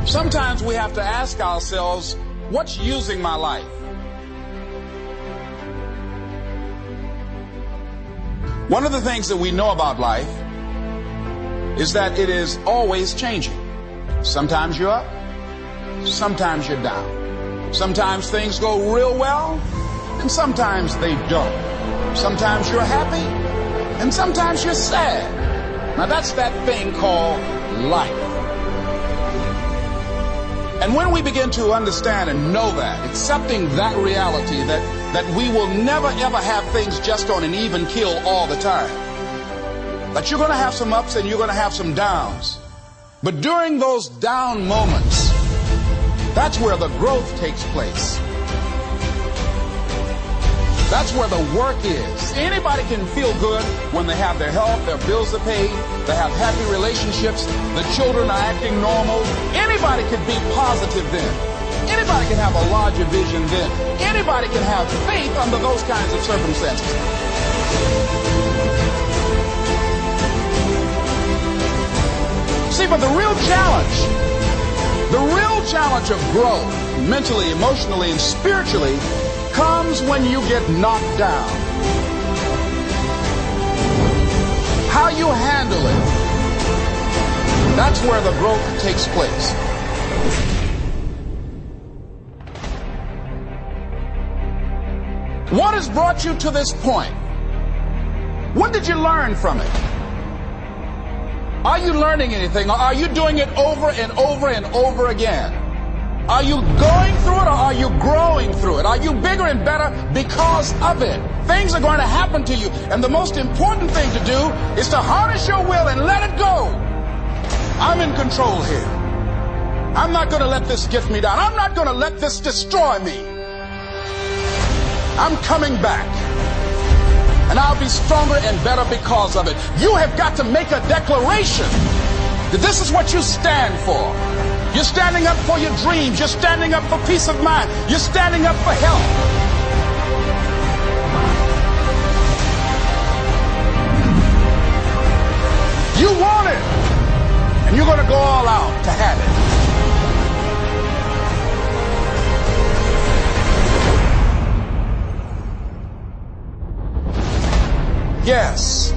Sometimes we have to ask ourselves, what's using my life? One of the things that we know about life is that it is always changing. Sometimes you're up, sometimes you're down. Sometimes things go real well, and sometimes they don't. Sometimes you're happy, and sometimes you're sad. Now that's that thing called life. And when we begin to understand and know that, accepting that reality that we will never ever have things just on an even keel all the time, that you're going to have some ups and you're going to have some downs. But during those down moments, that's where the growth takes place. That's where the work is. Anybody can feel good when they have their health, their bills are paid, they have happy relationships, the children are acting normal. Anybody can be positive then. Anybody can have a larger vision then. Anybody can have faith under those kinds of circumstances. See, but the real challenge of growth, mentally, emotionally, and spiritually, comes when you get knocked down. How you handle it, that's where the growth takes place. What has brought you to this point? What did you learn from it? Are you learning anything, or are you doing it over and over and over again? Are you going through it, or are you growing through it? Are you bigger and better because of it? Things are going to happen to you, and the most important thing to do is to harness your will and let it go. I'm in control here. I'm not going to let this get me down. I'm not going to let this destroy me. I'm coming back, and I'll be stronger and better because of it. You have got to make a declaration that this is what you stand for. You're standing up for your dreams. You're standing up for peace of mind. You're standing up for health. You want it, and you're going to go all out to have it. Yes,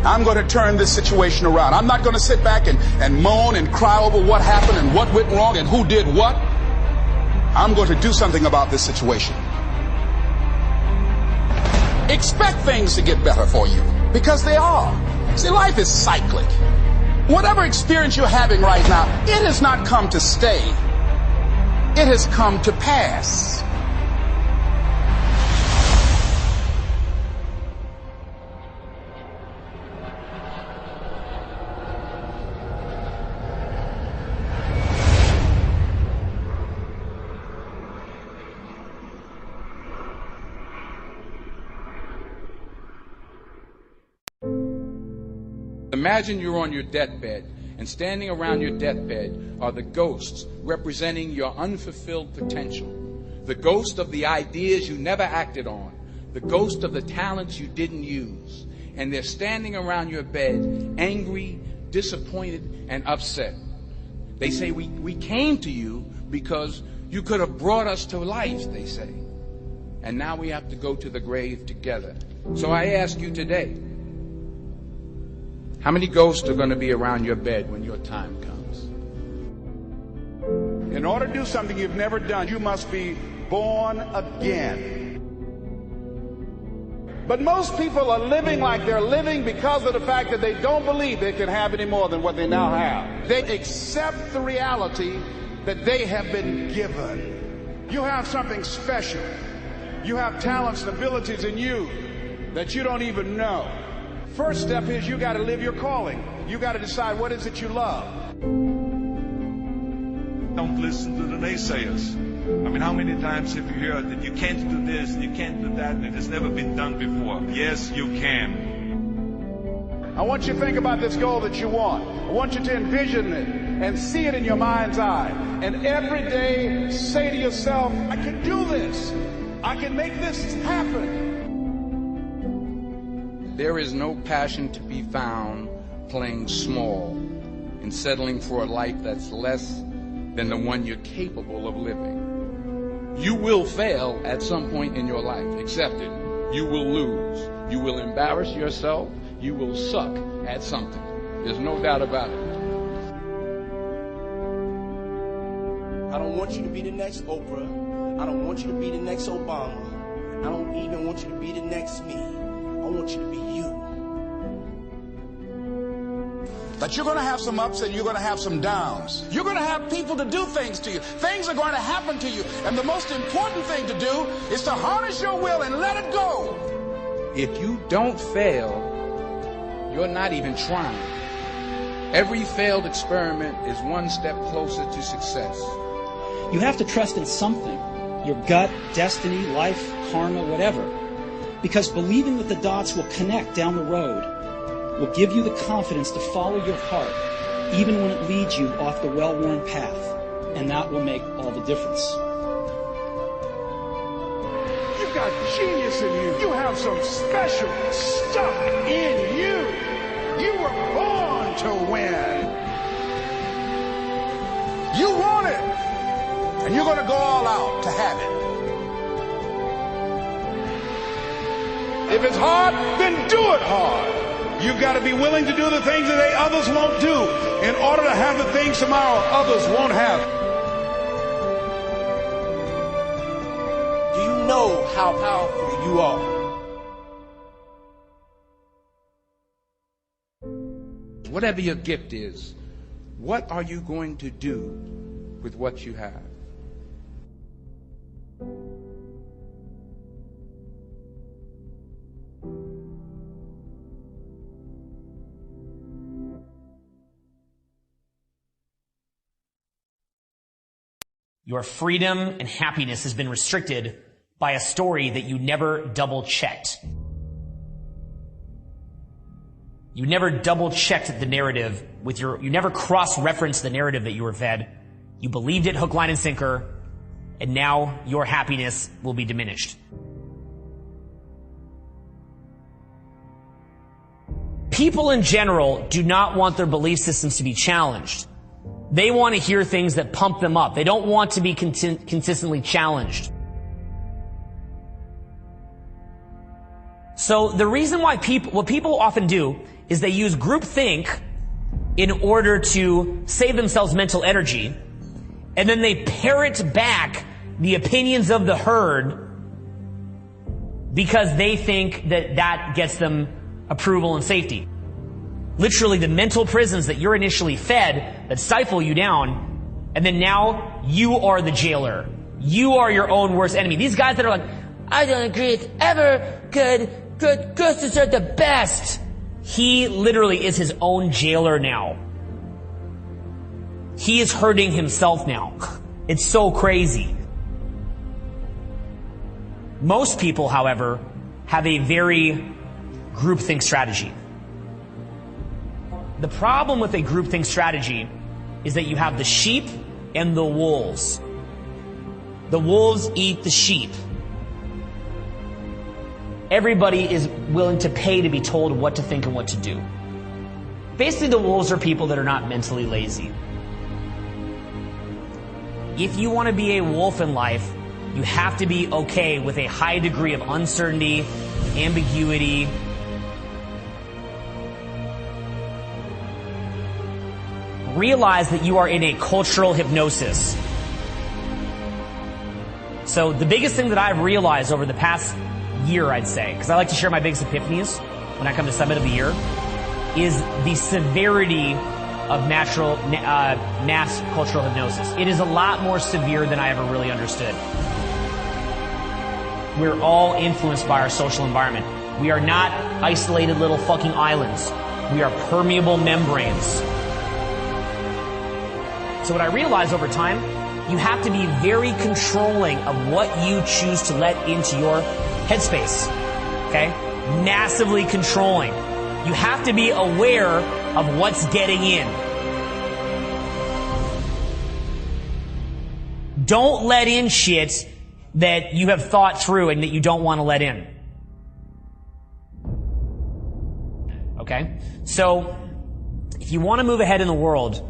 I'm going to turn this situation around. I'm not going to sit back and moan and cry over what happened and what went wrong and who did what. I'm going to do something about this situation. Expect things to get better for you, because they are. See, life is cyclic. Whatever experience you're having right now, it has not come to stay. It has come to pass. Imagine you're on your deathbed, and standing around your deathbed are the ghosts representing your unfulfilled potential. The ghost of the ideas you never acted on. The ghost of the talents you didn't use. And they're standing around your bed, angry, disappointed, and upset. They say, we came to you because you could have brought us to life, they say. And now we have to go to the grave together. So I ask you today, how many ghosts are going to be around your bed when your time comes? In order to do something you've never done, you must be born again. But most people are living like they're living because of the fact that they don't believe they can have any more than what they now have. They accept the reality that they have been given. You have something special. You have talents and abilities in you that you don't even know. First step is you got to live your calling. You got to decide what is it you love. Don't listen to the naysayers. I mean, how many times have you heard that you can't do this, and you can't do that, and it has never been done before? Yes, you can. I want you to think about this goal that you want. I want you to envision it and see it in your mind's eye. And every day say to yourself, I can do this. I can make this happen. There is no passion to be found playing small and settling for a life that's less than the one you're capable of living. You will fail at some point in your life. Accept it. You will lose. You will embarrass yourself. You will suck at something. There's no doubt about it. I don't want you to be the next Oprah. I don't want you to be the next Obama. I don't even want you to be the next me. I want you to be you. That you're going to have some ups and you're going to have some downs. You're going to have people to do things to you. Things are going to happen to you. And the most important thing to do is to harness your will and let it go. If you don't fail, you're not even trying. Every failed experiment is one step closer to success. You have to trust in something. Your gut, destiny, life, karma, whatever. Because believing that the dots will connect down the road will give you the confidence to follow your heart, even when it leads you off the well-worn path. And that will make all the difference. You've got genius in you. You have some special stuff in you. You were born to win. You want it. And you're going to go all out to have it. If it's hard, then do it hard. You've got to be willing to do the things that others won't do in order to have the things tomorrow others won't have. Do you know how powerful you are? Whatever your gift is, what are you going to do with what you have? Your freedom and happiness has been restricted by a story that you never double-checked. You never double-checked the narrative you never cross-referenced the narrative that you were fed. You believed it hook, line, and sinker, and now your happiness will be diminished. People in general do not want their belief systems to be challenged. They want to hear things that pump them up. They don't want to be consistently challenged. So the reason why what people often do is they use groupthink in order to save themselves mental energy, and then they parrot back the opinions of the herd because they think that that gets them approval and safety. Literally the mental prisons that you're initially fed that stifle you down, and then now you are the jailer. You are your own worst enemy. These guys that are like, I don't agree, it's ever good ghosts are the best. He literally is his own jailer now. He is hurting himself now. It's so crazy. Most people, however, have a very groupthink strategy. The problem with a groupthink strategy is that you have the sheep and the wolves. The wolves eat the sheep. Everybody is willing to pay to be told what to think and what to do. Basically, the wolves are people that are not mentally lazy. If you want to be a wolf in life, you have to be okay with a high degree of uncertainty, ambiguity. Realize that you are in a cultural hypnosis. So the biggest thing that I've realized over the past year, I'd say, because I like to share my biggest epiphanies when I come to Summit of the Year, is the severity of mass cultural hypnosis. It is a lot more severe than I ever really understood. We're all influenced by our social environment. We are not isolated little fucking islands. We are permeable membranes. So what I realized over time, you have to be very controlling of what you choose to let into your headspace. Okay? Massively controlling. You have to be aware of what's getting in. Don't let in shit that you have thought through and that you don't want to let in. Okay? So, if you want to move ahead in the world,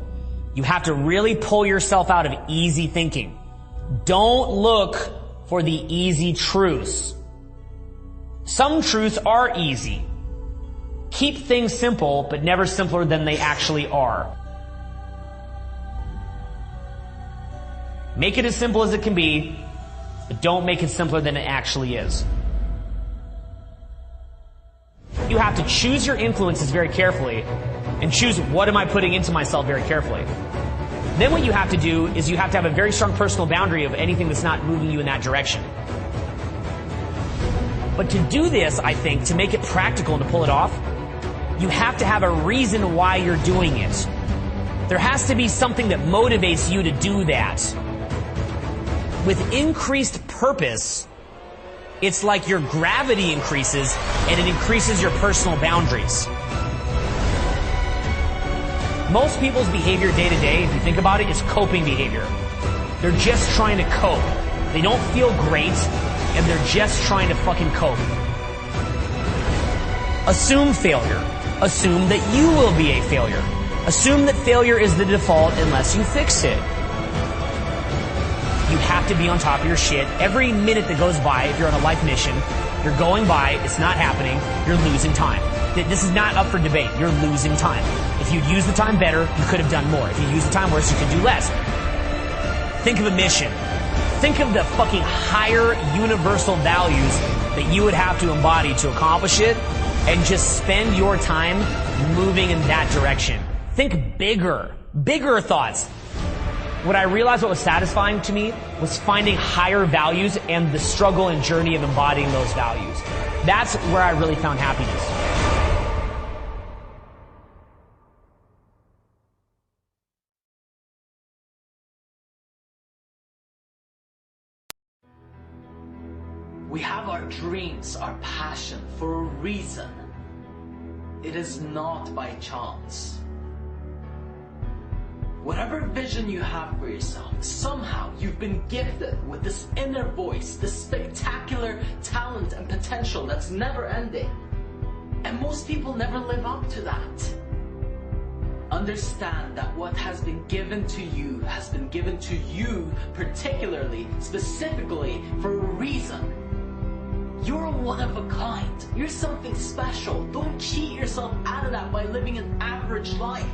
You have to really pull yourself out of easy thinking. Don't look for the easy truths. Some truths are easy. Keep things simple, but never simpler than they actually are. Make it as simple as it can be, but don't make it simpler than it actually is. You have to choose your influences very carefully and choose what am I putting into myself very carefully. Then what you have to do is you have to have a very strong personal boundary of anything that's not moving you in that direction. But to do this, I think, to make it practical and to pull it off, you have to have a reason why you're doing it. There has to be something that motivates you to do that. With increased purpose, it's like your gravity increases and it increases your personal boundaries. Most people's behavior day to day, if you think about it, is coping behavior. They're just trying to cope. They don't feel great, and they're just trying to fucking cope. Assume failure. Assume that you will be a failure. Assume that failure is the default unless you fix it. You have to be on top of your shit. Every minute that goes by, if you're on a life mission, you're going by, it's not happening, you're losing time. This is not up for debate. You're losing time. If you'd used the time better, you could have done more. If you used the time worse, you could do less. Think of a mission. Think of the fucking higher universal values that you would have to embody to accomplish it, and just spend your time moving in that direction. Think bigger. Bigger thoughts. What I realized what was satisfying to me was finding higher values and the struggle and journey of embodying those values. That's where I really found happiness. We have our dreams, our passion for a reason. It is not by chance. Whatever vision you have for yourself, somehow you've been gifted with this inner voice, this spectacular talent and potential that's never ending. And most people never live up to that. Understand that what has been given to you has been given to you particularly, specifically, for a reason. You're one of a kind. You're something special. Don't cheat yourself out of that by living an average life.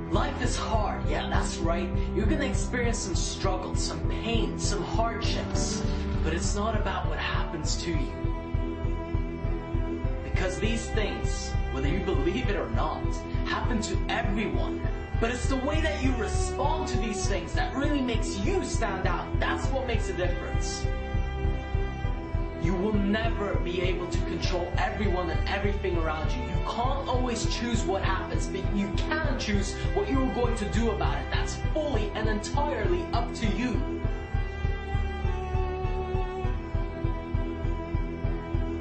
Life is hard, yeah, that's right. You're gonna experience some struggle, some pain, some hardships. But it's not about what happens to you. Because these things, whether you believe it or not, happen to everyone. But it's the way that you respond to these things that really makes you stand out. That's what makes a difference. You will never be able to control everyone and everything around you. You can't always choose what happens, but you can choose what you're going to do about it. That's fully and entirely up to you.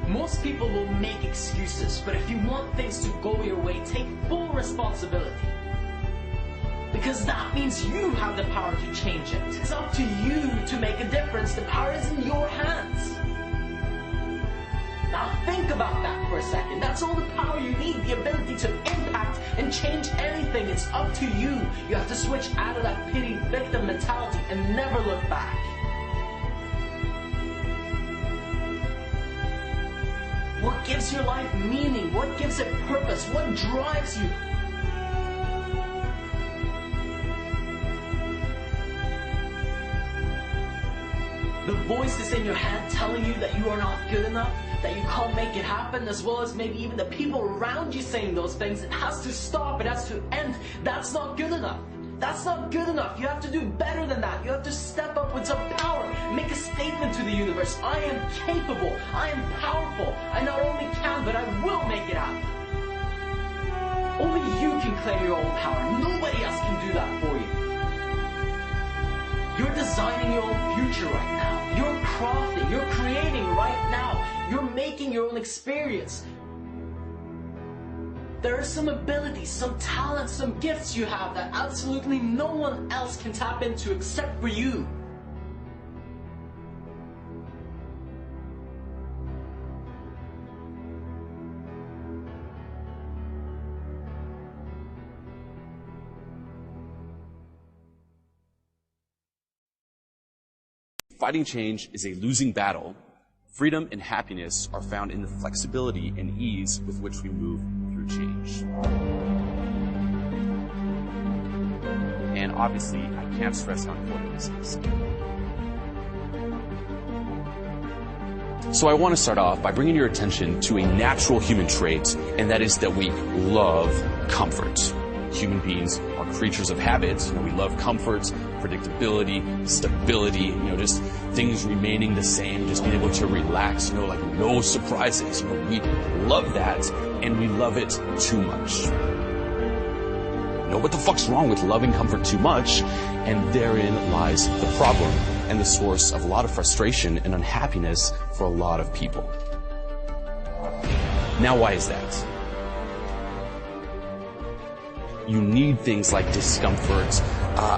Most people will make excuses, but if you want things to go your way, take full responsibility. Because that means you have the power to change it. It's up to you to make a difference. The power is in your hands. Now think about that for a second. That's all the power you need, the ability to impact and change anything. It's up to you. You have to switch out of that pity victim mentality and never look back. What gives your life meaning? What gives it purpose? What drives you? The voices in your head telling you that you are not good enough, that you can't make it happen, as well as maybe even the people around you saying those things, it has to stop, it has to end. That's not good enough. That's not good enough. You have to do better than that. You have to step up with some power. Make a statement to the universe. I am capable. I am powerful. I not only can, but I will make it happen. Only you can claim your own power. Nobody else can do that for you. You're designing your own future right now. You're crafting, you're creating right now. You're making your own experience. There are some abilities, some talents, some gifts you have that absolutely no one else can tap into except for you. fighting change is a losing battle, freedom and happiness are found in the flexibility and ease with which we move through change. And obviously, I can't stress how important this is. So I want to start off by bringing your attention to a natural human trait, and that is that we love comfort. Human beings are creatures of habit. We love comfort, predictability, stability, just things remaining the same, just being able to relax, like no surprises. We love that, and we love it too much. What the fuck's wrong with loving comfort too much? And therein lies the problem and the source of a lot of frustration and unhappiness for a lot of people. Now, why is that? You need things like discomfort,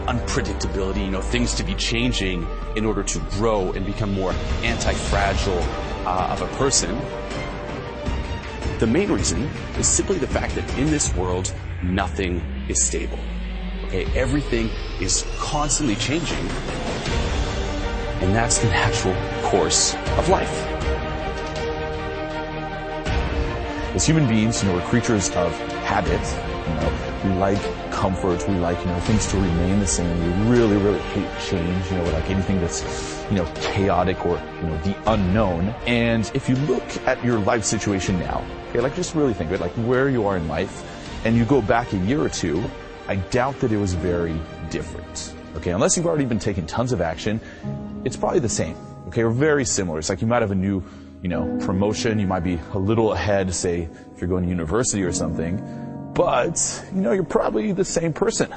unpredictability, things to be changing in order to grow and become more anti-fragile of a person. The main reason is simply the fact that in this world, nothing is stable. Okay, everything is constantly changing, and that's the natural course of life. As human beings, we're creatures of habit. We like comfort. We like, things to remain the same. We really, really hate change. We like anything that's, chaotic or, the unknown. And if you look at your life situation now, okay, just really think of it, where you are in life, and you go back a year or two, I doubt that it was very different. Okay, unless you've already been taking tons of action, it's probably the same. Okay, or very similar. It's like you might have a new, promotion. You might be a little ahead, say, if you're going to university or something. But, you're probably the same person.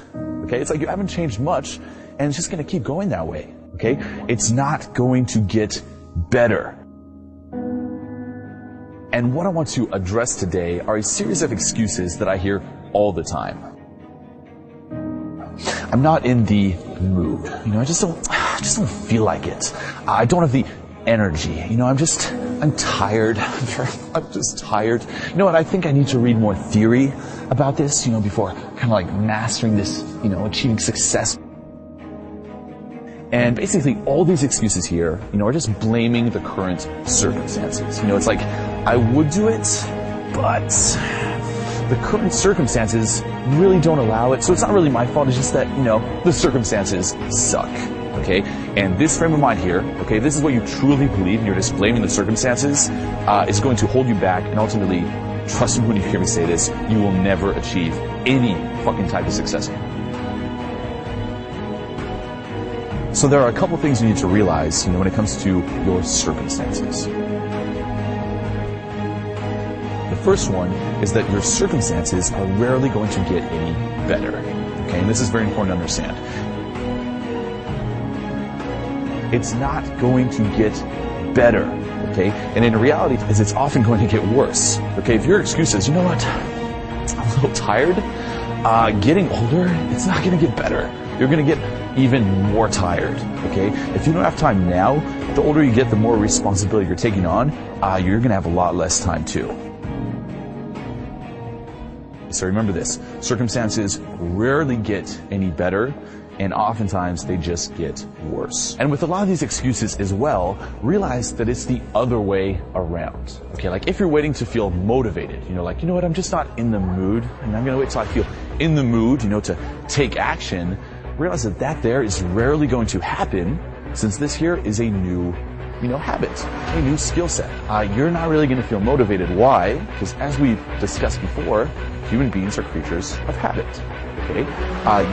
Okay, it's like you haven't changed much, and it's just going to keep going that way. Okay, it's not going to get better. And what I want to address today are a series of excuses that I hear all the time. I'm not in the mood. I just don't feel like it. I don't have the energy. I'm tired. I'm just tired. And I think I need to read more theory about this, before kind of mastering this, achieving success. And basically all these excuses here, are just blaming the current circumstances. It's like, I would do it, but the current circumstances really don't allow it. So it's not really my fault. It's just that, the circumstances suck. Okay? And this frame of mind here, okay, this is what you truly believe, and you're just blaming the circumstances, is going to hold you back, and ultimately, trust me when you hear me say this, you will never achieve any fucking type of success. So there are a couple things you need to realize, when it comes to your circumstances. The first one is that your circumstances are rarely going to get any better. Okay, and this is very important to understand. It's not going to get better. Okay, and in reality, it's often going to get worse. Okay, if your excuse is, I'm a little tired, getting older, it's not going to get better. You're going to get even more tired. Okay, if you don't have time now, the older you get, the more responsibility you're taking on, you're going to have a lot less time too. So remember this, circumstances rarely get any better, and oftentimes they just get worse. And with a lot of these excuses as well, realize that it's the other way around. Okay, if you're waiting to feel motivated, I'm just not in the mood, and I'm gonna wait till I feel in the mood, to take action, realize that there is rarely going to happen, since this here is a new habit, a new skill set. You're not really going to feel motivated. Why? Because as we discussed before, human beings are creatures of habit. Okay?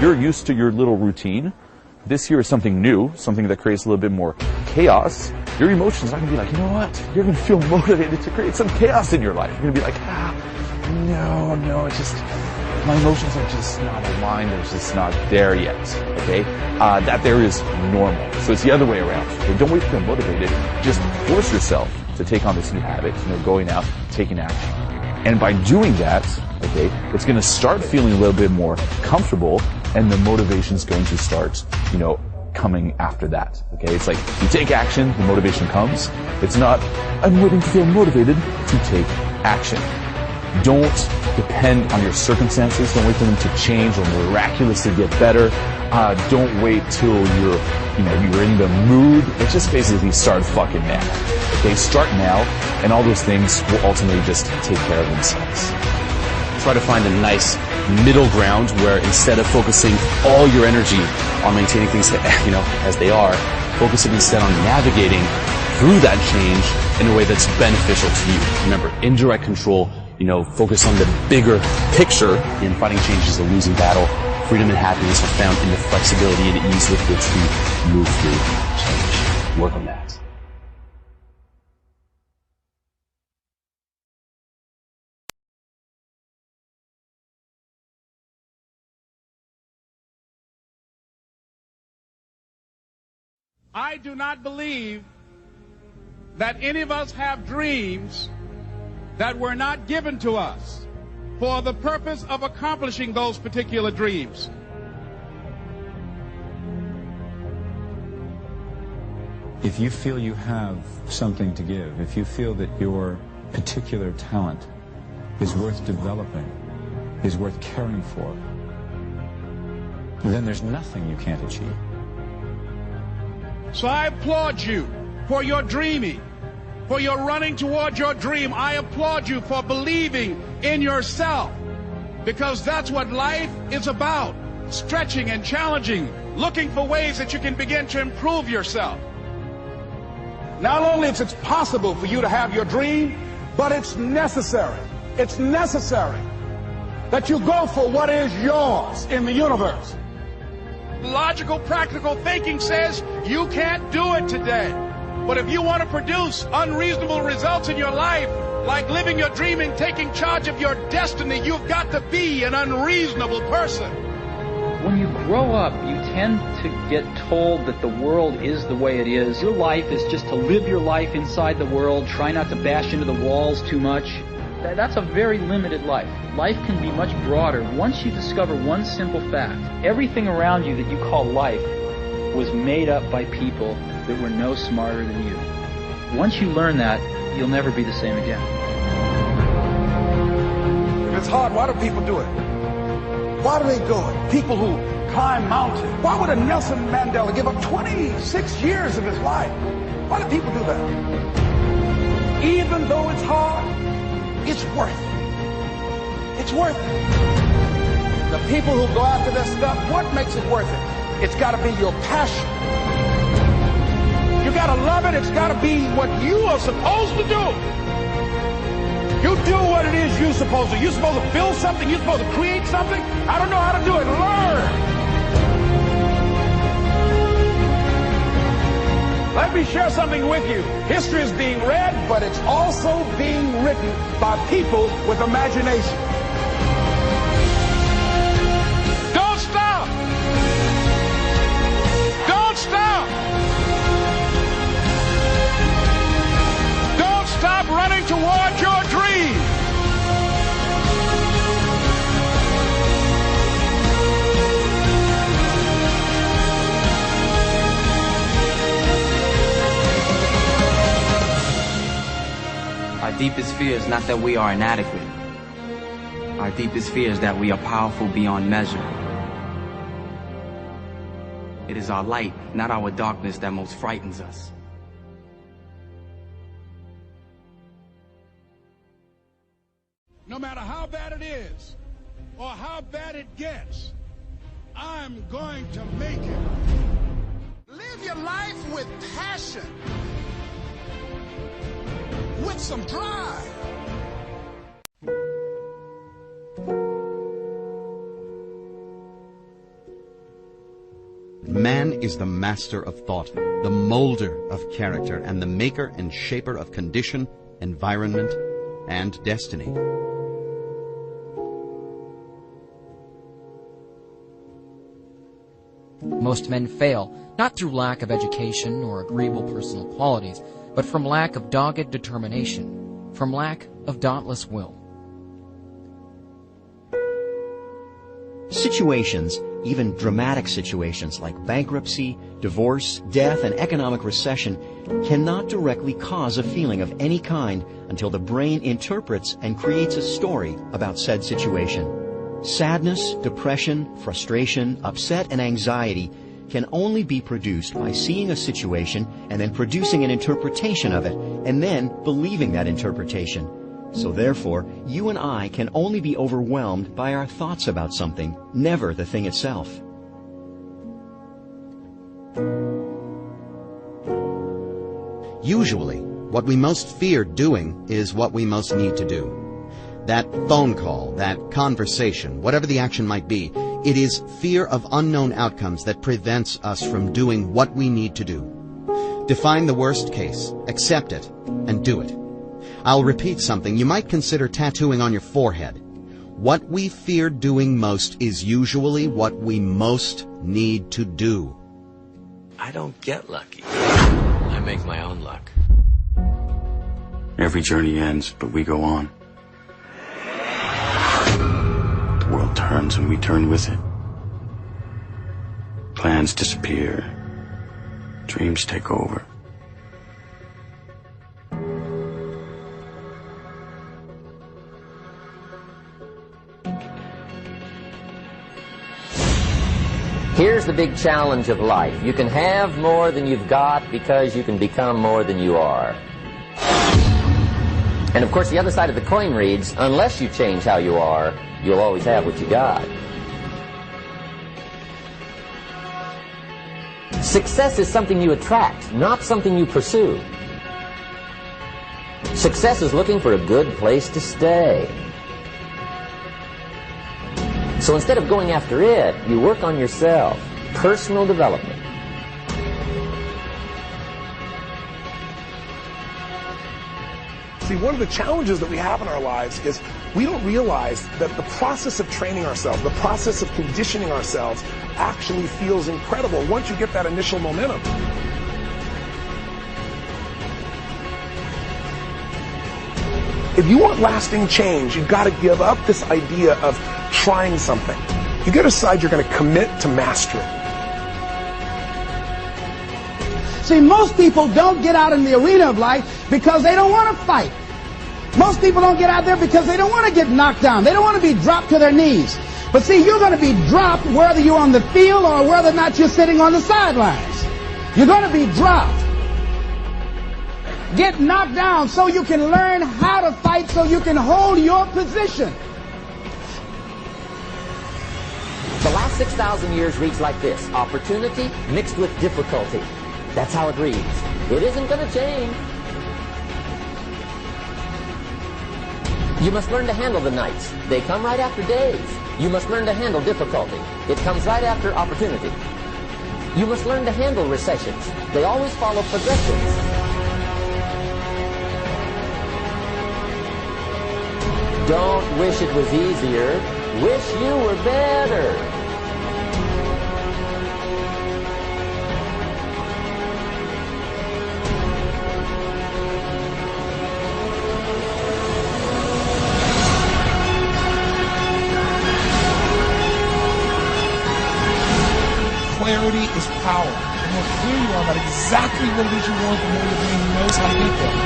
You're used to your little routine. This here is something new, something that creates a little bit more chaos. Your emotions are going to be like, you're going to feel motivated to create some chaos in your life. You're going to be like, no, it's just, my emotions are just not aligned. They're just not there yet. Okay? That there is normal. So it's the other way around. Okay? Don't wait to feel motivated. Just force yourself to take on this new habit, going out, taking action. And by doing that, okay, it's going to start feeling a little bit more comfortable, and the motivation is going to start, coming after that. Okay, it's like you take action, the motivation comes. It's not, I'm waiting to feel motivated to take action. Don't depend on your circumstances. Don't wait for them to change or miraculously get better. Don't wait till you're in the mood. It's just basically start fucking now. Okay, start now, and all those things will ultimately just take care of themselves. Try to find a nice middle ground where instead of focusing all your energy on maintaining things, as they are, focusing instead on navigating through that change in a way that's beneficial to you. Remember, indirect control, focus on the bigger picture, and fighting change is a losing battle. Freedom and happiness are found in the flexibility and ease with which we move through change. Work on that. I do not believe that any of us have dreams that were not given to us for the purpose of accomplishing those particular dreams. If you feel you have something to give, if you feel that your particular talent is worth developing, is worth caring for, then there's nothing you can't achieve. So I applaud you for your dreaming, for your running toward your dream. I applaud you for believing in yourself, because that's what life is about. Stretching and challenging, looking for ways that you can begin to improve yourself. Not only is it possible for you to have your dream, but it's necessary. It's necessary that you go for what is yours in the universe. Logical, practical thinking says you can't do it today. But if you want to produce unreasonable results in your life, like living your dream and taking charge of your destiny, you've got to be an unreasonable person. When you grow up, you tend to get told that the world is the way it is. Your life is just to live your life inside the world, try not to bash into the walls too much. That's a very limited life. Life can be much broader once you discover one simple fact. Everything around you that you call life was made up by people that were no smarter than you. Once you learn that, you'll never be the same again. If it's hard, why do people do it? Why do they do it? People who climb mountains. Why would a Nelson Mandela give up 26 years of his life? Why do people do that? Even though it's hard, it's worth it. It's worth it. The people who go after this stuff, what makes it worth it? It's got to be your passion. You got to love it. It's got to be what you are supposed to do. You do what it is you're supposed to. You're supposed to build something. You're supposed to create something. I don't know how to do it. Learn. Let me share something with you. History is being read, but it's also being written by people with imagination. Don't stop. Don't stop. Don't stop running toward your dream. Our deepest fear is not that we are inadequate. Our deepest fear is that we are powerful beyond measure. It is our light, not our darkness, that most frightens us. No matter how bad it is, or how bad it gets, I'm going to make it. Live your life with passion, with some drive. Man is the master of thought, the molder of character, and the maker and shaper of condition, environment, and destiny. Most men fail, not through lack of education or agreeable personal qualities, but from lack of dogged determination, from lack of dauntless will. Situations even dramatic situations like bankruptcy, divorce, death, and economic recession cannot directly cause a feeling of any kind until the brain interprets and creates a story about said situation. Sadness, depression, frustration, upset, and anxiety can only be produced by seeing a situation and then producing an interpretation of it, and then believing that interpretation. So therefore, you and I can only be overwhelmed by our thoughts about something, never the thing itself. Usually, what we most fear doing is what we most need to do. That phone call, that conversation, whatever the action might be, it is fear of unknown outcomes that prevents us from doing what we need to do. Define the worst case, accept it, and do it. I'll repeat something you might consider tattooing on your forehead. What we fear doing most is usually what we most need to do. I don't get lucky. I make my own luck. Every journey ends, but we go on. The world turns and we turn with it. Plans disappear. Dreams take over. Here's the big challenge of life. You can have more than you've got because you can become more than you are. And of course, the other side of the coin reads, unless you change how you are, you'll always have what you got. Success is something you attract, not something you pursue. Success is looking for a good place to stay. So instead of going after it, you work on yourself. Personal development. See, one of the challenges that we have in our lives is we don't realize that the process of training ourselves, the process of conditioning ourselves actually feels incredible once you get that initial momentum. If you want lasting change, you've got to give up this idea of trying something. You got to decide you're going to commit to mastery. See, most people don't get out in the arena of life because they don't want to fight. Most people don't get out there because they don't want to get knocked down. They don't want to be dropped to their knees. But see, you're going to be dropped whether you're on the field or whether or not you're sitting on the sidelines. You're going to be dropped. Get knocked down so you can learn how to fight, so you can hold your position. The last 6,000 years reads like this: opportunity mixed with difficulty. That's how it reads. It isn't going to change. You must learn to handle the nights. They come right after days. You must learn to handle difficulty. It comes right after opportunity. You must learn to handle recessions. They always follow progressions. Don't wish it was easier. Wish you were better. Clarity is power. The more clear you are about exactly what it is you want, the more your brain knows how to get there.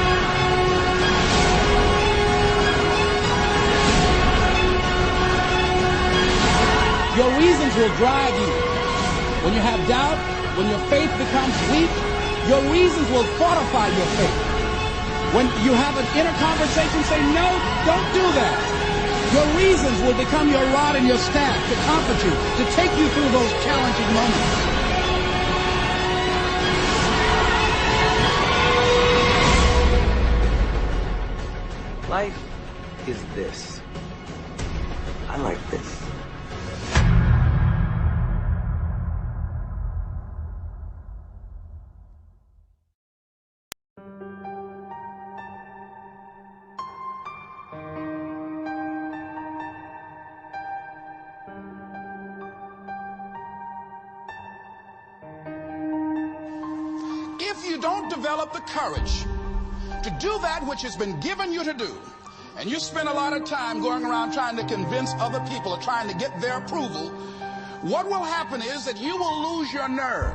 Your reasons will drive you. When you have doubt, when your faith becomes weak, your reasons will fortify your faith. When you have an inner conversation, say, no, don't do that. Your reasons will become your rod and your staff to comfort you, to take you through those challenging moments. Life is this. I like this. If you don't develop the courage to do that which has been given you to do, and you spend a lot of time going around trying to convince other people or trying to get their approval, what will happen is that you will lose your nerve.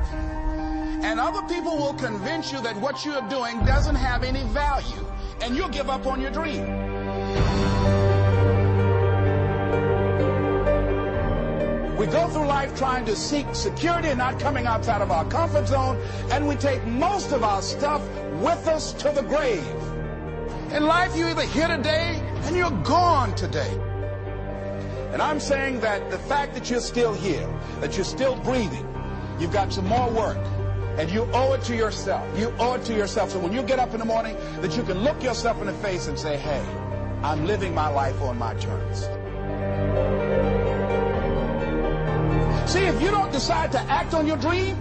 And other people will convince you that what you're doing doesn't have any value. And you'll give up on your dream. We go through life trying to seek security and not coming outside of our comfort zone, and we take most of our stuff with us to the grave. In life, you're either here today and you're gone today. And I'm saying that the fact that you're still here, that you're still breathing, you've got some more work, and you owe it to yourself. You owe it to yourself. So when you get up in the morning, that you can look yourself in the face and say, hey, I'm living my life on my terms. See, if you don't decide to act on your dream,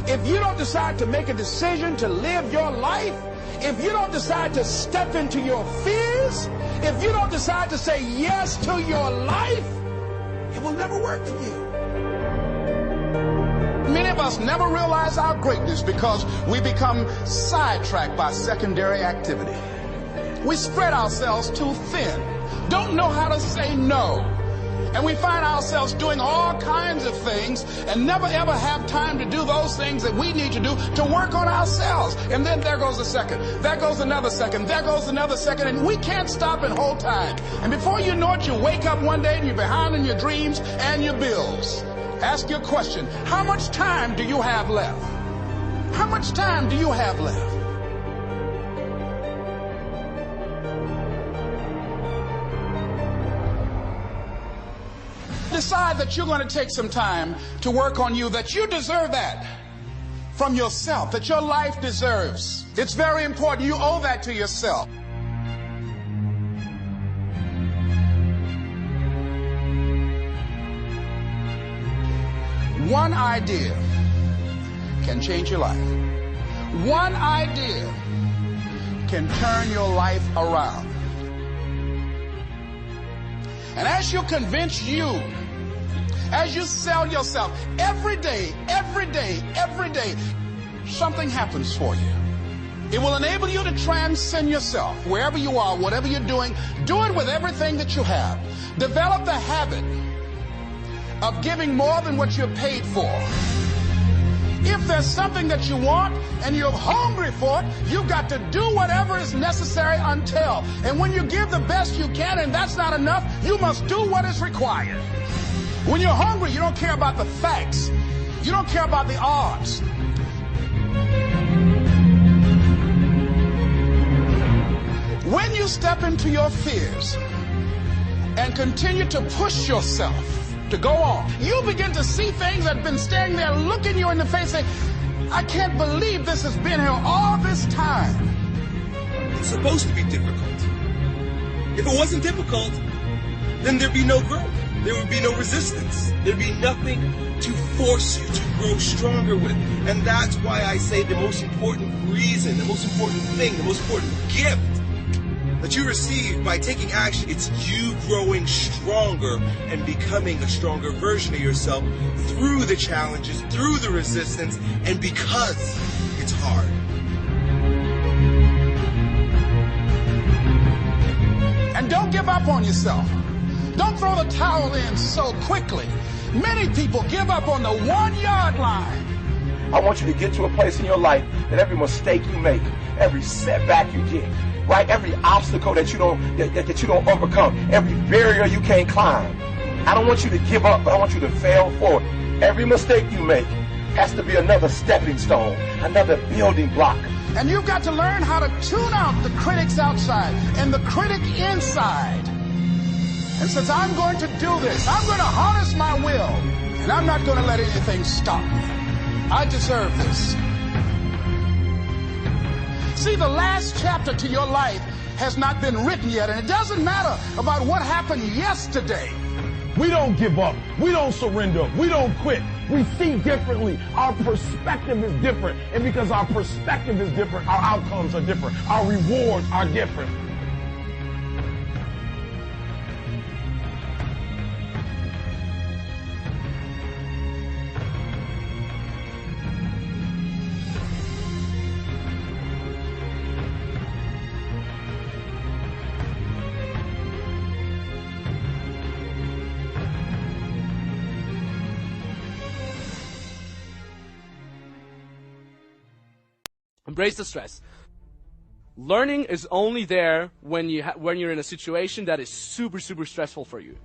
if you don't decide to make a decision to live your life, if you don't decide to step into your fears, if you don't decide to say yes to your life, it will never work for you. Many of us never realize our greatness because we become sidetracked by secondary activity. We spread ourselves too thin, don't know how to say no. And we find ourselves doing all kinds of things and never ever have time to do those things that we need to do to work on ourselves. And then there goes a second, there goes another second, there goes another second, and we can't stop and hold time. And before you know it, you wake up one day and you're behind in your dreams and your bills. Ask your question, how much time do you have left? How much time do you have left? Decide that you're going to take some time to work on you, that you deserve that from yourself, that your life deserves. It's very important. You owe that to yourself. One idea can change your life. One idea can turn your life around. And as you convince you, as you sell yourself, every day, something happens for you. It will enable you to transcend yourself. Wherever you are, whatever you're doing, do it with everything that you have. Develop the habit of giving more than what you're paid for. If there's something that you want and you're hungry for it, you've got to do whatever is necessary until. And when you give the best you can and that's not enough, you must do what is required. When you're hungry, you don't care about the facts. You don't care about the odds. When you step into your fears and continue to push yourself to go on, you begin to see things that have been standing there looking you in the face saying, I can't believe this has been here all this time. It's supposed to be difficult. If it wasn't difficult, then there'd be no growth. There would be no resistance. There'd be nothing to force you to grow stronger with. And that's why I say the most important reason, the most important thing, the most important gift that you receive by taking action, it's you growing stronger and becoming a stronger version of yourself through the challenges, through the resistance, and because it's hard. And don't give up on yourself. Don't throw the towel in so quickly. Many people give up on the 1-yard line. I want you to get to a place in your life that every mistake you make, every setback you get, right? Every obstacle that you don't overcome, every barrier you can't climb. I don't want you to give up, but I want you to fail forward. Every mistake you make has to be another stepping stone, another building block. And you've got to learn how to tune out the critics outside and the critic inside. And since I'm going to do this, I'm going to harness my will, and I'm not going to let anything stop me. I deserve this. See, the last chapter to your life has not been written yet, and it doesn't matter about what happened yesterday. We don't give up. We don't surrender. We don't quit. We see differently. Our perspective is different. And because our perspective is different, our outcomes are different. Our rewards are different. Embrace the stress. Learning is only there when you're in a situation that is super, super stressful for you.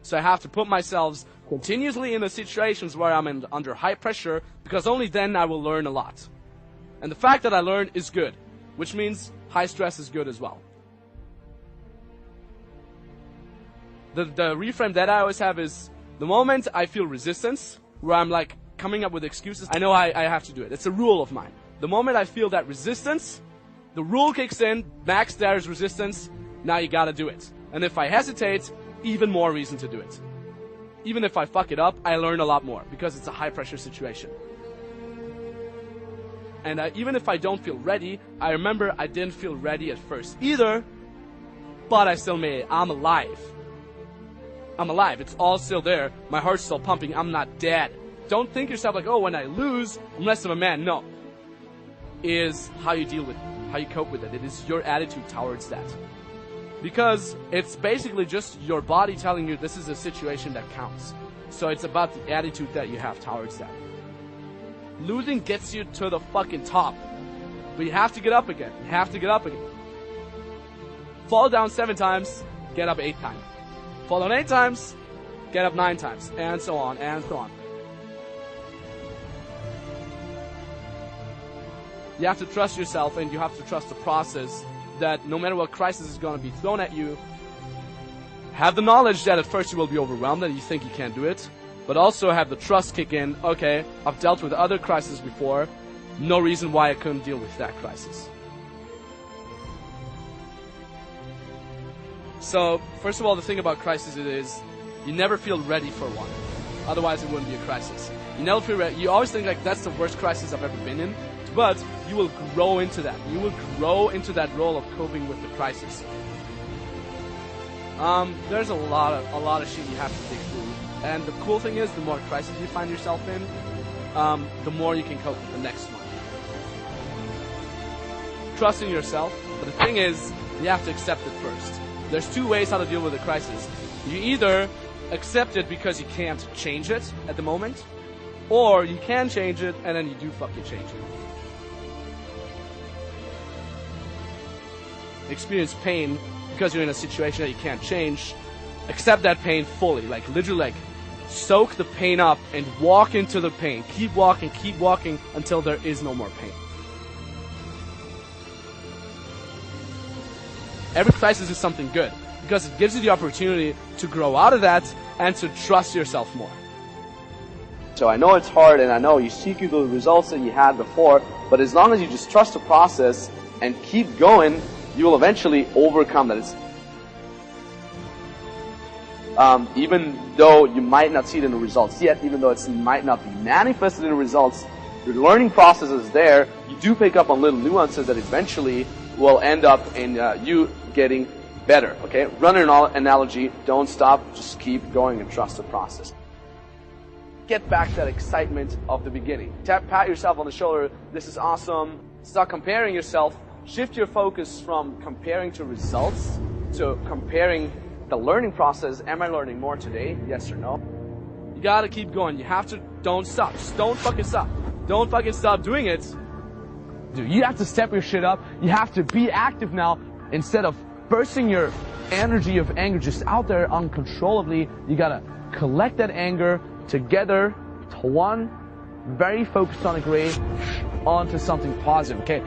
So I have to put myself continuously in the situations where I'm under high pressure, because only then I will learn a lot. And the fact that I learn is good, which means high stress is good as well. The reframe that I always have is, the moment I feel resistance, where I'm like coming up with excuses, I know I have to do it. It's a rule of mine. The moment I feel that resistance, the rule kicks in, max there is resistance, now you gotta do it. And if I hesitate, even more reason to do it. Even if I fuck it up, I learn a lot more, because it's a high pressure situation. And even if I don't feel ready, I remember I didn't feel ready at first either, but I still made it. I'm alive. I'm alive. It's all still there. My heart's still pumping. I'm not dead. Don't think yourself like, oh, when I lose, I'm less of a man. No. Is how you deal with it, how you cope with it. It is your attitude towards that. Because it's basically just your body telling you this is a situation that counts. So it's about the attitude that you have towards that. Losing gets you to the fucking top. But you have to get up again. You have to get up again. Fall down 7 times, get up 8 times. Fall down 8 times, get up 9 times. And so on, and so on. You have to trust yourself, and you have to trust the process, that no matter what crisis is going to be thrown at you, have the knowledge that at first you will be overwhelmed and you think you can't do it, but also have the trust kick in. Okay, I've dealt with other crises before, no reason why I couldn't deal with that crisis. So, first of all, the thing about crisis is you never feel ready for one. Otherwise it wouldn't be a crisis. You never feel ready. You always think like, that's the worst crisis I've ever been in. But you will grow into that. You will grow into that role of coping with the crisis. There's a lot of shit you have to dig through. And the cool thing is, the more crisis you find yourself in, the more you can cope with the next one. Trust in yourself, but the thing is, you have to accept it first. There's 2 ways how to deal with a crisis. You either accept it because you can't change it at the moment, or you can change it and then you do fucking change it. Experience pain because you're in a situation that you can't change. Accept that pain fully, like literally, like soak the pain up and walk into the pain. Keep walking until there is no more pain. Every crisis is something good because it gives you the opportunity to grow out of that and to trust yourself more. So I know it's hard, and I know you seek the results that you had before, but as long as you just trust the process and keep going, you will eventually overcome that. Even though you might not see it in the results yet, even though it might not be manifested in the results, your learning process is there. You do pick up on little nuances that eventually will end up in you getting better. Okay, running analogy, don't stop, just keep going and trust the process. Get back that excitement of the beginning. Pat yourself on the shoulder. This is awesome. Start comparing yourself. Shift your focus from comparing to results to comparing the learning process. Am I learning more today? Yes or no? You gotta keep going. You have to, don't stop. Just don't fucking stop. Don't fucking stop doing it. Dude, you have to step your shit up. You have to be active now. Instead of bursting your energy of anger just out there uncontrollably, you gotta collect that anger together to one very focused on a grade onto something positive, okay?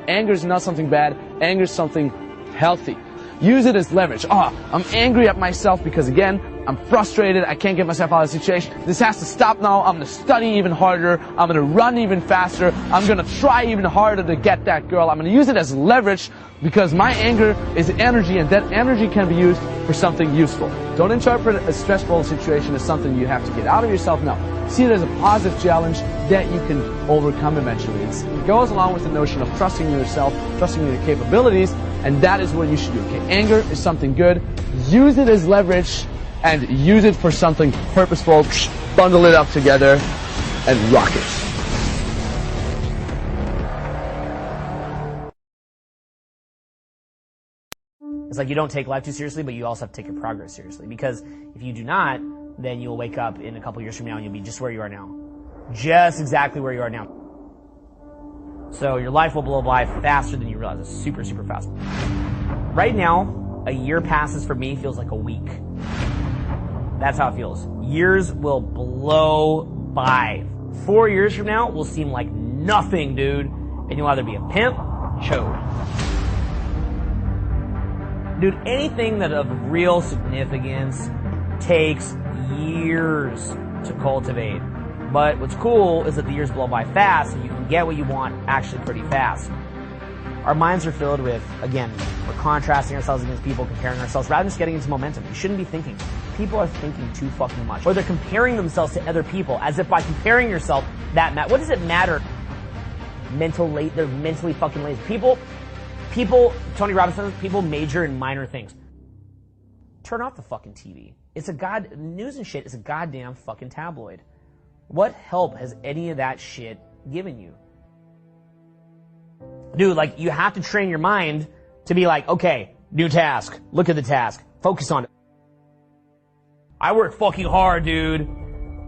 Anger is not something bad. Anger is something healthy. Use it as leverage. I'm angry at myself because, again, I'm frustrated. I can't get myself out of the situation. This has to stop now. I'm going to study even harder. I'm going to run even faster. I'm going to try even harder to get that girl. I'm going to use it as leverage because my anger is energy, and that energy can be used for something useful. Don't interpret a stressful situation as something you have to get out of yourself. No. See it as a positive challenge that you can overcome eventually. It goes along with the notion of trusting in yourself, trusting in your capabilities, and that is what you should do. Okay, anger is something good. Use it as leverage and use it for something purposeful. Bundle it up together and rock it. It's like you don't take life too seriously, but you also have to take your progress seriously. Because if you do not, then you'll wake up in a couple years from now and you'll be just where you are now. just exactly where you are now. So your life will blow by faster than you realize. It's super, super fast. Right now, a year passes for me feels like a week. That's how it feels. Years will blow by. 4 years from now will seem like nothing, dude. And you'll either be a pimp, chode. Dude, anything that of real significance takes years to cultivate. But what's cool is that the years blow by fast and you can get what you want actually pretty fast. Our minds are filled with, again, we're contrasting ourselves against people, comparing ourselves, rather than just getting into momentum. You shouldn't be thinking. People are thinking too fucking much. Or they're comparing themselves to other people, as if by comparing yourself, what does it matter? They're mentally fucking lazy. People, Tony Robbins says, people major in minor things. Turn off the fucking TV. News and shit is a goddamn fucking tabloid. What help has any of that shit given you? Dude, like, you have to train your mind to be like, okay, new task. Look at the task. Focus on it. I work fucking hard, dude.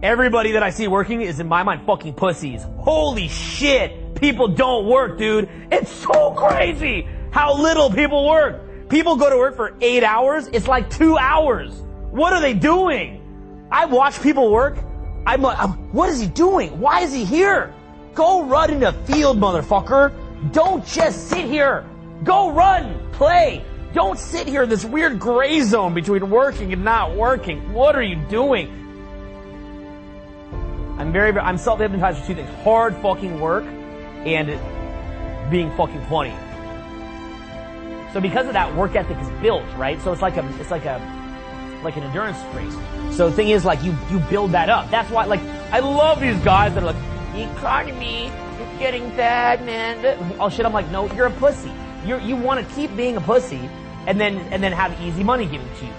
Everybody that I see working is, in my mind, fucking pussies. Holy shit. People don't work, dude. It's so crazy how little people work. People go to work for 8 hours. It's like 2 hours. What are they doing? I watch people work. I'm like, what is he doing? Why is he here? Go run in the field, motherfucker. Don't just sit here. Go run, play. Don't sit here in this weird gray zone between working and not working. What are you doing? I'm self-hypnotized for two things. Hard fucking work and being fucking funny. So because of that, work ethic is built, right? So it's like an endurance race. So the thing is, like, you build that up. That's why, like, I love these guys that are like, the economy is getting bad, man. Oh shit, I'm like, no, you're a pussy. You want to keep being a pussy and then have easy money given to you.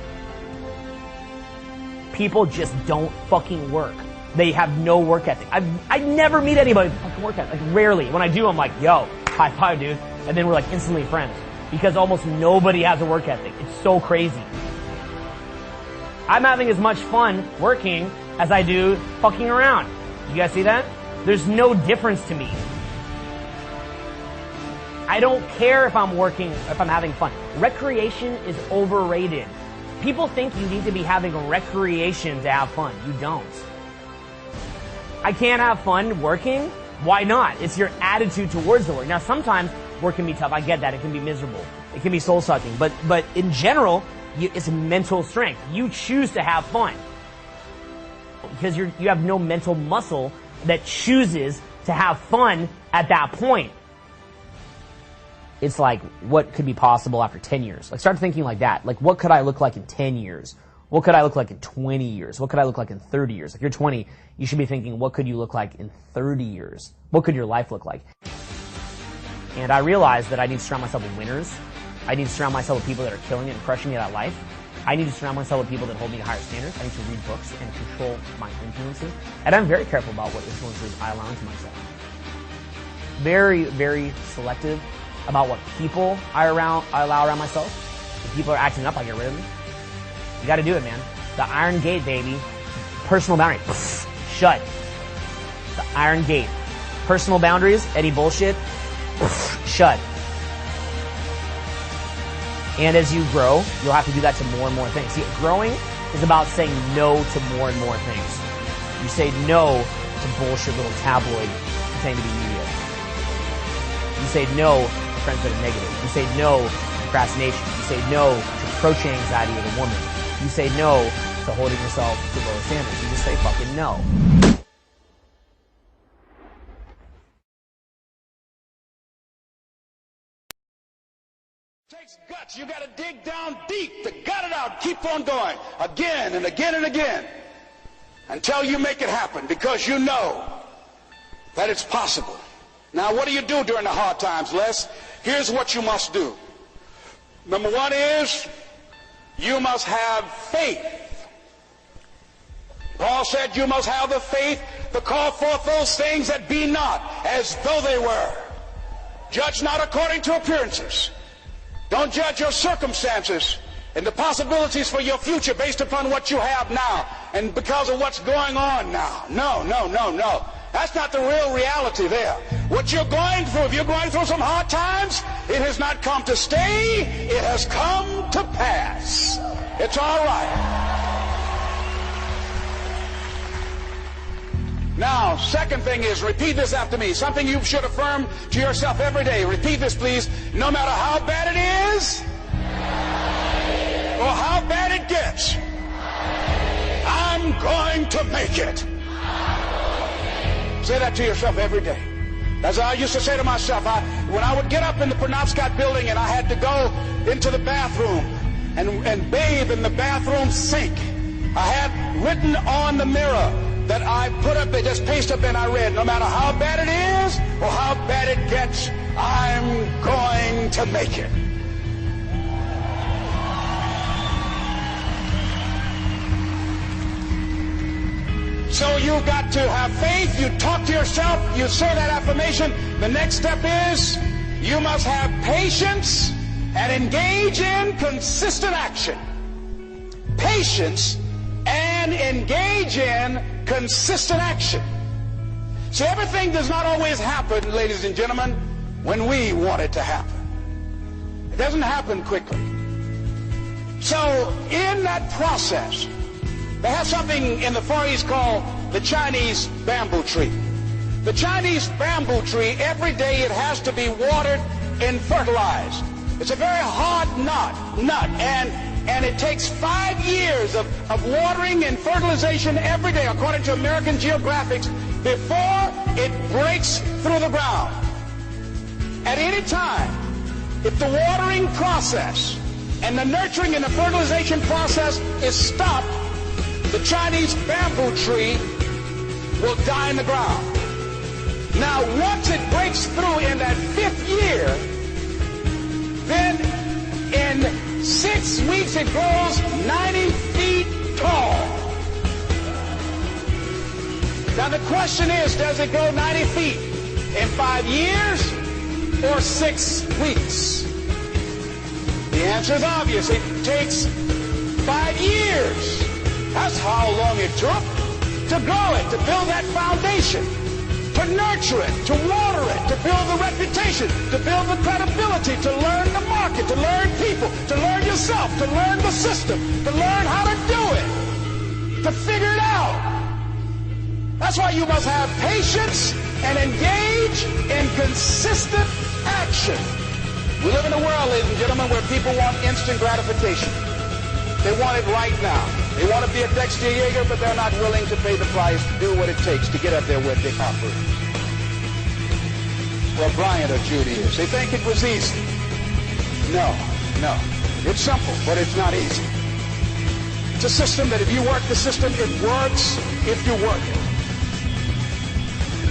People just don't fucking work. They have no work ethic. I never meet anybody with fucking work ethic. Like, rarely. When I do, I'm like, yo, high five, dude. And then we're like instantly friends. Because almost nobody has a work ethic. It's so crazy. I'm having as much fun working as I do fucking around. You guys see that? There's no difference to me. I don't care if I'm working, if I'm having fun. Recreation is overrated. People think you need to be having a recreation to have fun. You don't. I can't have fun working? Why not? It's your attitude towards the work. Now, sometimes work can be tough. I get that. It can be miserable. It can be soul-sucking. But in general, it's mental strength. You choose to have fun. Because you have no mental muscle that chooses to have fun at that point. It's like, what could be possible after 10 years? Like, start thinking like that. Like, what could I look like in 10 years? What could I look like in 20 years? What could I look like in 30 years? If you're 20, you should be thinking, what could you look like in 30 years? What could your life look like? And I realized that I need to surround myself with winners. I need to surround myself with people that are killing it and crushing it at life. I need to surround myself with people that hold me to higher standards. I need to read books and control my influences. And I'm very careful about what influences I allow into myself. Very, very selective about what people I allow around myself. If people are acting up, I get rid of them. You gotta do it, man. The Iron Gate, baby. Personal boundary. Shut. The Iron Gate. Personal boundaries, any bullshit. Shut. And as you grow, you'll have to do that to more and more things. See, growing is about saying no to more and more things. You say no to bullshit little tabloid pretending to be media. You say no to friends that are negative. You say no to procrastination. You say no to approaching anxiety with a woman. You say no to holding yourself to lower standards. You just say fucking no. Takes guts. You got to dig down deep to gut it out. Keep on going again and again and again until you make it happen, because you know that it's possible. Now, what do you do during the hard times, Les? Here's what you must do. Number one is you must have faith. Paul said you must have the faith to call forth those things that be not as though they were. Judge not according to appearances. Don't judge your circumstances and the possibilities for your future based upon what you have now and because of what's going on now. No, no, no, no. That's not the real reality there. What you're going through, if you're going through some hard times, it has not come to stay, it has come to pass. It's all right. Now, second thing is, repeat this after me. Something you should affirm to yourself every day. Repeat this, please. No matter how bad it is, or how bad it gets, I'm going to make it. Say that to yourself every day. As I used to say to myself, when I would get up in the Penobscot building and I had to go into the bathroom and bathe in the bathroom sink, I had written on the mirror that I put up, they just paste up and I read, no matter how bad it is or how bad it gets, I'm going to make it. So you've got to have faith, you talk to yourself, you say that affirmation. The next step is you must have patience and engage in consistent action. Patience and engage in consistent action. See, everything does not always happen, ladies and gentlemen, when we want it to happen. It doesn't happen quickly. So in that process, they have something in the Far East called the Chinese bamboo tree. The Chinese bamboo tree, every day it has to be watered and fertilized. It's a very hard nut, and it takes 5 years of watering and fertilization every day, according to American Geographics, before it breaks through the ground. At any time, if the watering process and the nurturing and the fertilization process is stopped, the Chinese bamboo tree will die in the ground. Now, once it breaks through in that 5th year, then in 6 weeks it grows 90 feet tall. Now the question is, does it grow 90 feet in 5 years or 6 weeks? The answer is obvious. It takes 5 years. That's how long it took to grow it, to build that foundation, to nurture it, to water it, to build the reputation, to build the credibility, to learn the market, to learn people, to learn yourself, to learn the system, to learn how to do it, to figure it out. That's why you must have patience and engage in consistent action. We live in a world, ladies and gentlemen, where people want instant gratification. They want it right now. They want to be a Dexter Yeager, but they're not willing to pay the price to do what it takes to get up there where Dick Hopper is. Well, Bryant or Judy is. They think it was easy. No. It's simple, but it's not easy. It's a system that if you work the system, it works if you work it.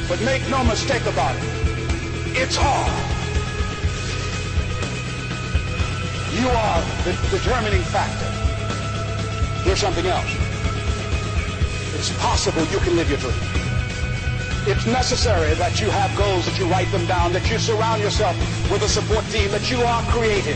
But make no mistake about it. It's hard. You are the determining factor. Here's something else. It's possible you can live your dream. It's necessary that you have goals, that you write them down, that you surround yourself with a support team, that you are creative.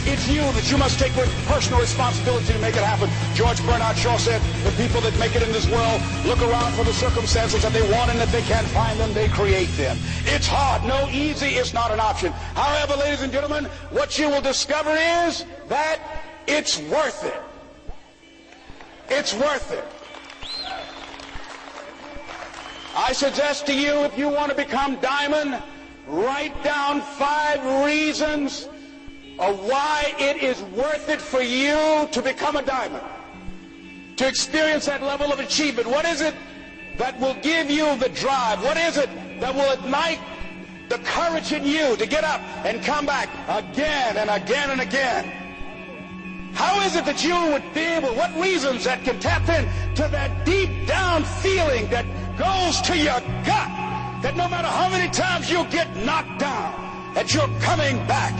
It's you that you must take personal responsibility to make it happen. George Bernard Shaw said, the people that make it in this world look around for the circumstances that they want, and if they can't find them, they create them. It's hard. No, easy is not an option. However, ladies and gentlemen, what you will discover is that it's worth it. It's worth it. I suggest to you, if you want to become diamond, write down 5 reasons of why it is worth it for you to become a diamond, to experience that level of achievement. What is it that will give you the drive? What is it that will ignite the courage in you to get up and come back again and again and again? How is it that you would be able, what reasons that can tap into that deep down feeling that goes to your gut, that no matter how many times you get knocked down, that you're coming back?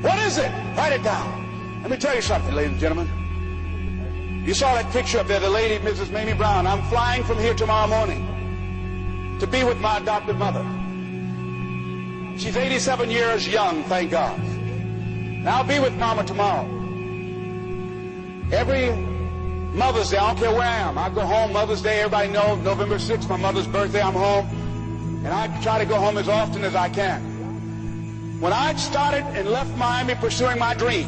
What is it? Write it down. Let me tell you something, ladies and gentlemen. You saw that picture up there, the lady, Mrs. Mamie Brown. I'm flying from here tomorrow morning to be with my adopted mother. She's 87 years young, thank God. And I'll be with Mama tomorrow. Every Mother's Day, I don't care where I am. I go home, Mother's Day, everybody knows, November 6th, my mother's birthday, I'm home. And I try to go home as often as I can. When I started and left Miami pursuing my dream,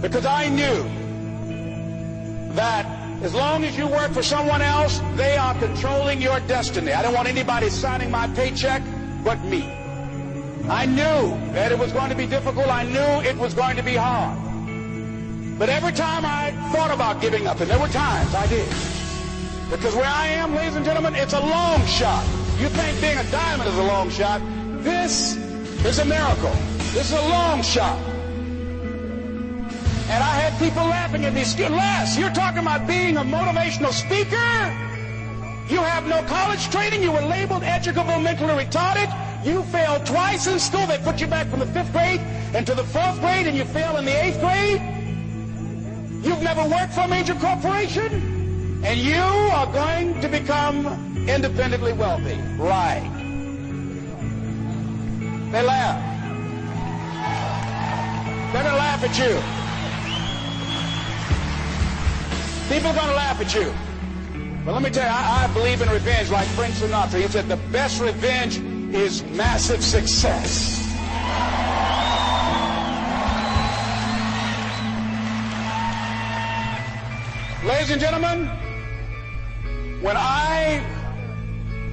because I knew that as long as you work for someone else, they are controlling your destiny. I didn't want anybody signing my paycheck but me. I knew that it was going to be difficult. I knew it was going to be hard. But every time I thought about giving up, and there were times I did, because where I am, ladies and gentlemen, it's a long shot. You think being a diamond is a long shot. This is a miracle. This is a long shot. And I had people laughing at me. Les, you're talking about being a motivational speaker? You have no college training. You were labeled educable, mentally retarded. You failed twice in school. They put you back from the 5th grade into the 4th grade, and you failed in the 8th grade. You've never worked for a major corporation, and you are going to become independently wealthy. Right. They laugh. They're going to laugh at you. People are going to laugh at you. But let me tell you, I believe in revenge like Frank Sinatra. He said the best revenge is massive success. Ladies and gentlemen, when I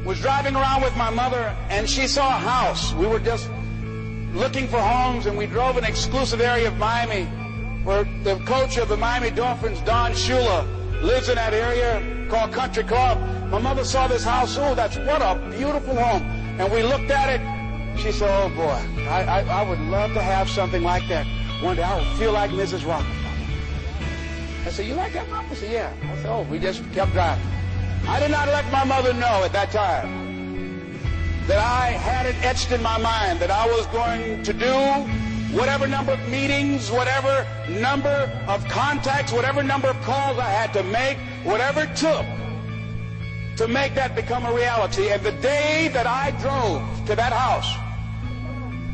was driving around with my mother and she saw a house, we were just looking for homes, and we drove an exclusive area of Miami where the coach of the Miami Dolphins, Don Shula, lives in that area called Country Club. My mother saw this house. Oh, what a beautiful home. And we looked at it. She said, oh boy, I would love to have something like that. One day I would feel like Mrs. Rockefeller. I said, you like that, Mom? I said, yeah. I said, oh, we just kept driving. I did not let my mother know at that time that I had it etched in my mind that I was going to do whatever number of meetings, whatever number of contacts, whatever number of calls I had to make, whatever it took to make that become a reality. And the day that I drove to that house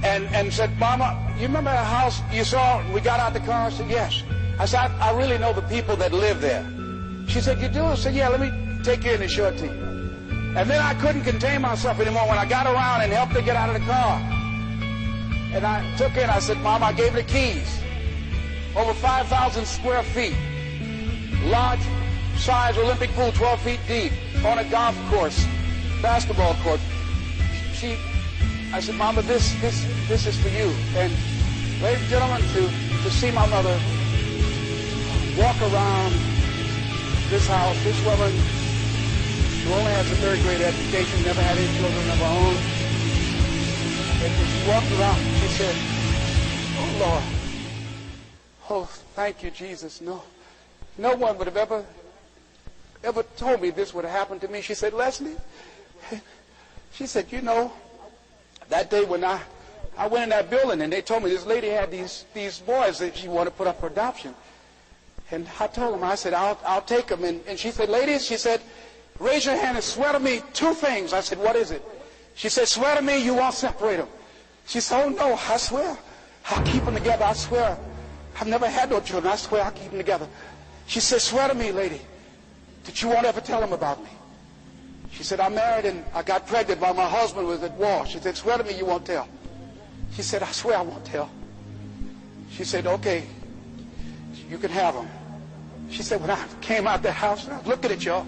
and said, Mama, you remember that house you saw? We got out the car. I said, yes. I said, I really know the people that live there. She said, you do? I said, yeah, let me take you in and show it to you. And then I couldn't contain myself anymore when I got around and helped her get out of the car. And I took her and I said, Mom, I gave her the keys. Over 5,000 square feet. Large size Olympic pool, 12 feet deep. On a golf course, basketball court. I said, Mama, this is for you. And ladies and gentlemen, to see my mother walk around this house, this woman who only has a 3rd grade education, never had any children of her own. And when she walked around, she said, oh, Lord, oh, thank you, Jesus. No one would have ever told me this would have happened to me. She said, Leslie, she said, you know, that day when I went in that building and they told me this lady had these boys that she wanted to put up for adoption. And I told them, I said, I'll take them. And she said, ladies, she said, raise your hand and swear to me 2 things. I said, what is it? She said, swear to me you won't separate them. She said, oh, no, I swear. I'll keep them together. I swear. I've never had no children. I swear I'll keep them together. She said, swear to me, lady, that you won't ever tell them about me. She said, I'm married and I got pregnant while my husband was at war. She said, swear to me you won't tell. She said, I swear I won't tell. She said, okay, you can have them. She said, when I came out that house and I was looking at y'all,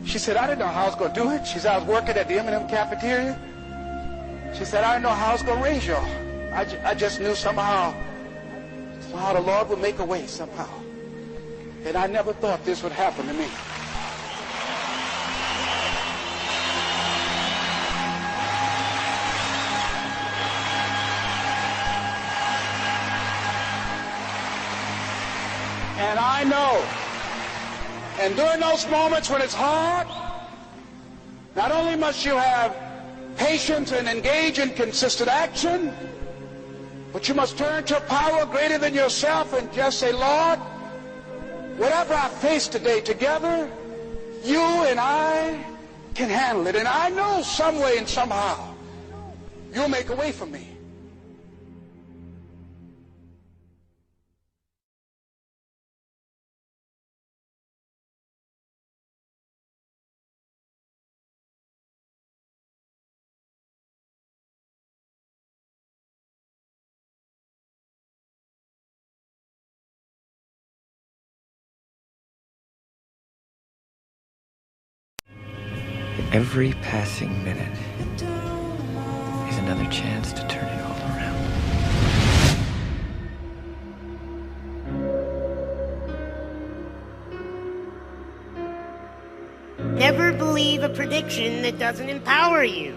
she said, I didn't know how I was going to do it. She said, I was working at the M&M cafeteria. She said, I didn't know how I was going to raise y'all. I just knew somehow the Lord would make a way somehow. And I never thought this would happen to me. And I know, and during those moments when it's hard, not only must you have patience and engage in consistent action, but you must turn to a power greater than yourself and just say, Lord, whatever I face today together, you and I can handle it. And I know some way and somehow you'll make a way for me. Every passing minute is another chance to turn it all around. Never believe a prediction that doesn't empower you.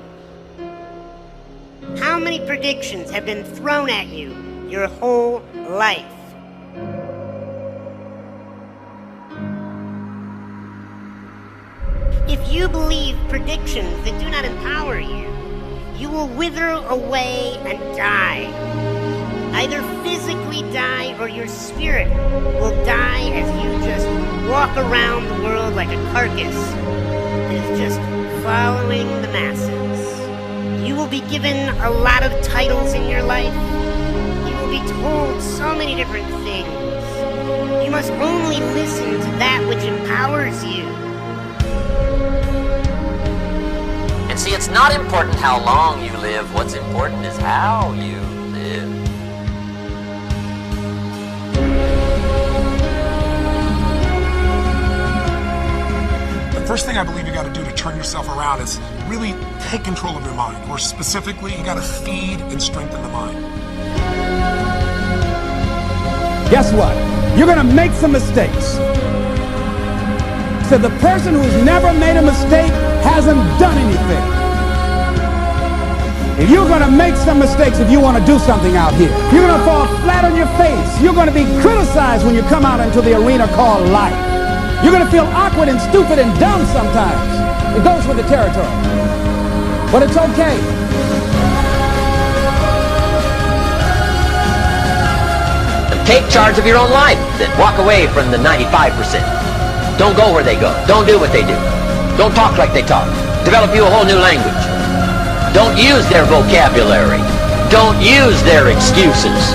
How many predictions have been thrown at you your whole life? If you believe predictions that do not empower you, you will wither away and die. Either physically die or your spirit will die as you just walk around the world like a carcass that is just following the masses. You will be given a lot of titles in your life. You will be told so many different things. You must only listen to that which empowers you. And see, it's not important how long you live. What's important is how you live. The first thing I believe you got to do to turn yourself around is really take control of your mind. More specifically, you got to feed and strengthen the mind. Guess what? You're going to make some mistakes. So the person who's never made a mistake hasn't done anything. If you're going to make some mistakes if you want to do something out here, you're going to fall flat on your face. You're going to be criticized when you come out into the arena called life. You're going to feel awkward and stupid and dumb sometimes. It goes with the territory. But it's okay. Take charge of your own life. Then walk away from the 95%. Don't go where they go. Don't do what they do. Don't talk like they talk. Develop you a whole new language. Don't use their vocabulary. Don't use their excuses.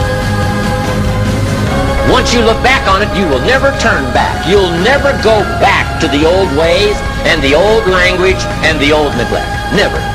Once you look back on it, you will never turn back. You'll never go back to the old ways and the old language and the old neglect. Never.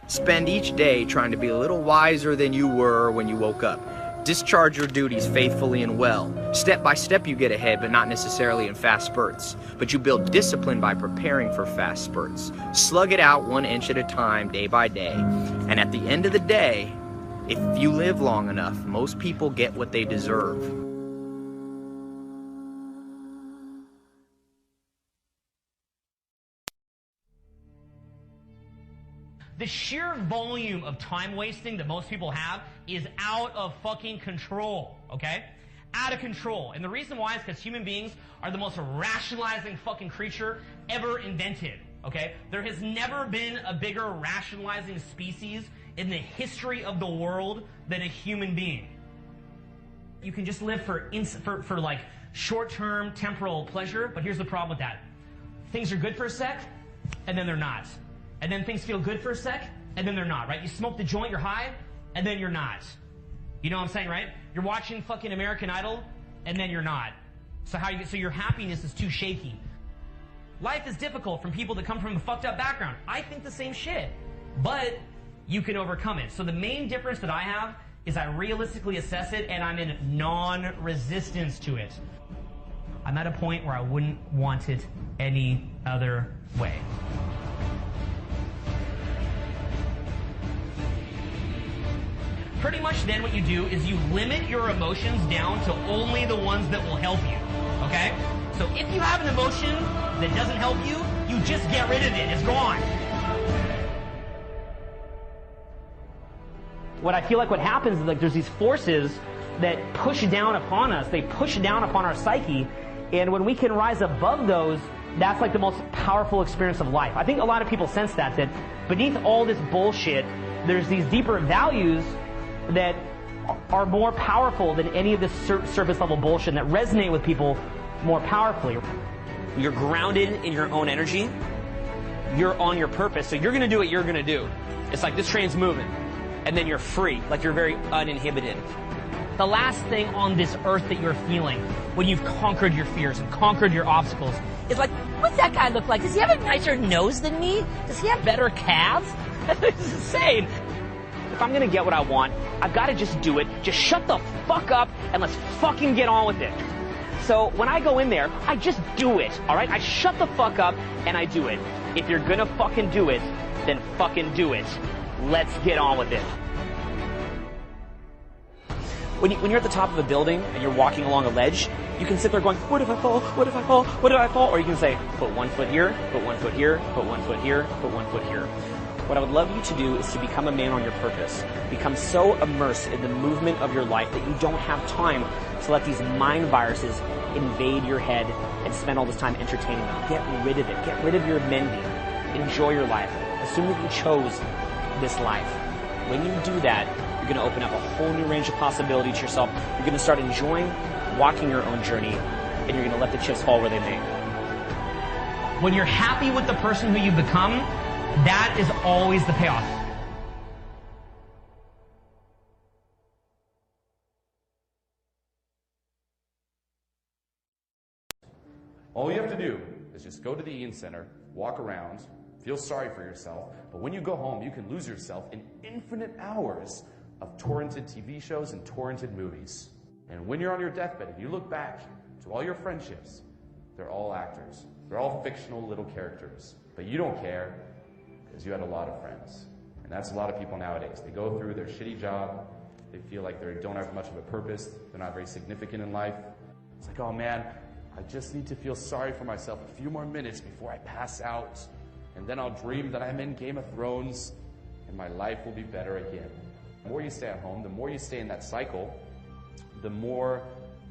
Spend each day trying to be a little wiser than you were when you woke up. Discharge your duties faithfully and well. Step by step you get ahead, but not necessarily in fast spurts. But you build discipline by preparing for fast spurts. Slug it out 1 inch at a time, day by day. And at the end of the day, if you live long enough, most people get what they deserve. The sheer volume of time wasting that most people have is out of fucking control, okay? Out of control. And the reason why is because human beings are the most rationalizing fucking creature ever invented, okay? There has never been a bigger rationalizing species in the history of the world than a human being. You can just live for like short-term temporal pleasure, but here's the problem with that. Things are good for a sec, and then they're not. And then things feel good for a sec, and then they're not, right? You smoke the joint, you're high, and then you're not. You know what I'm saying, right? You're watching fucking American Idol, and then you're not. So your happiness is too shaky. Life is difficult from people that come from a fucked up background. I think the same shit, but you can overcome it. So the main difference that I have is I realistically assess it, and I'm in non-resistance to it. I'm at a point where I wouldn't want it any other way. Pretty much then what you do is you limit your emotions down to only the ones that will help you, okay? So if you have an emotion that doesn't help you, you just get rid of it. It's gone. What I feel like what happens is like there's these forces that push down upon us. They push down upon our psyche, and when we can rise above those, that's like the most powerful experience of life. I think a lot of people sense that beneath all this bullshit, there's these deeper values that are more powerful than any of this surface level bullshit, that resonate with people more powerfully. You're grounded in your own energy. You're on your purpose. So you're going to do what you're going to do. It's like this train's moving. And then you're free. Like you're very uninhibited. the last thing on this earth that you're feeling when you've conquered your fears and conquered your obstacles is like, what's that guy look like? Does he have a nicer nose than me? Does he have better calves? This is insane. If I'm gonna get what I want, I've gotta just do it. Just shut the fuck up and let's fucking get on with it. So when I go in there, I just do it, alright? I shut the fuck up and I do it. If you're gonna fucking do it, then fucking do it. Let's get on with it. When you're at the top of a building and you're walking along a ledge, you can sit there going, what if I fall? What if I fall? What if I fall? Or you can say, put 1 foot here, put 1 foot here, put 1 foot here, put 1 foot here. What I would love you to do is to become a man on your purpose. Become so immersed in the movement of your life that you don't have time to let these mind viruses invade your head and spend all this time entertaining them. Get rid of it. Get rid of your mending. Enjoy your life. Assume that you chose this life. When you do that, you're going to open up a whole new range of possibility to yourself. You're going to start enjoying walking your own journey, and you're going to let the chips fall where they may. When you're happy with the person who you've become, that is always the payoff. All you have to do is just go to the Ian Center, walk around, feel sorry for yourself, but when you go home, you can lose yourself in infinite hours of torrented TV shows and torrented movies. And when you're on your deathbed and you look back to all your friendships, they're all actors. They're all fictional little characters. But you don't care because you had a lot of friends. And that's a lot of people nowadays. They go through their shitty job. They feel like they don't have much of a purpose. They're not very significant in life. It's like, oh man, I just need to feel sorry for myself a few more minutes before I pass out. And then I'll dream that I'm in Game of Thrones and my life will be better again. The more you stay at home, the more you stay in that cycle, the more,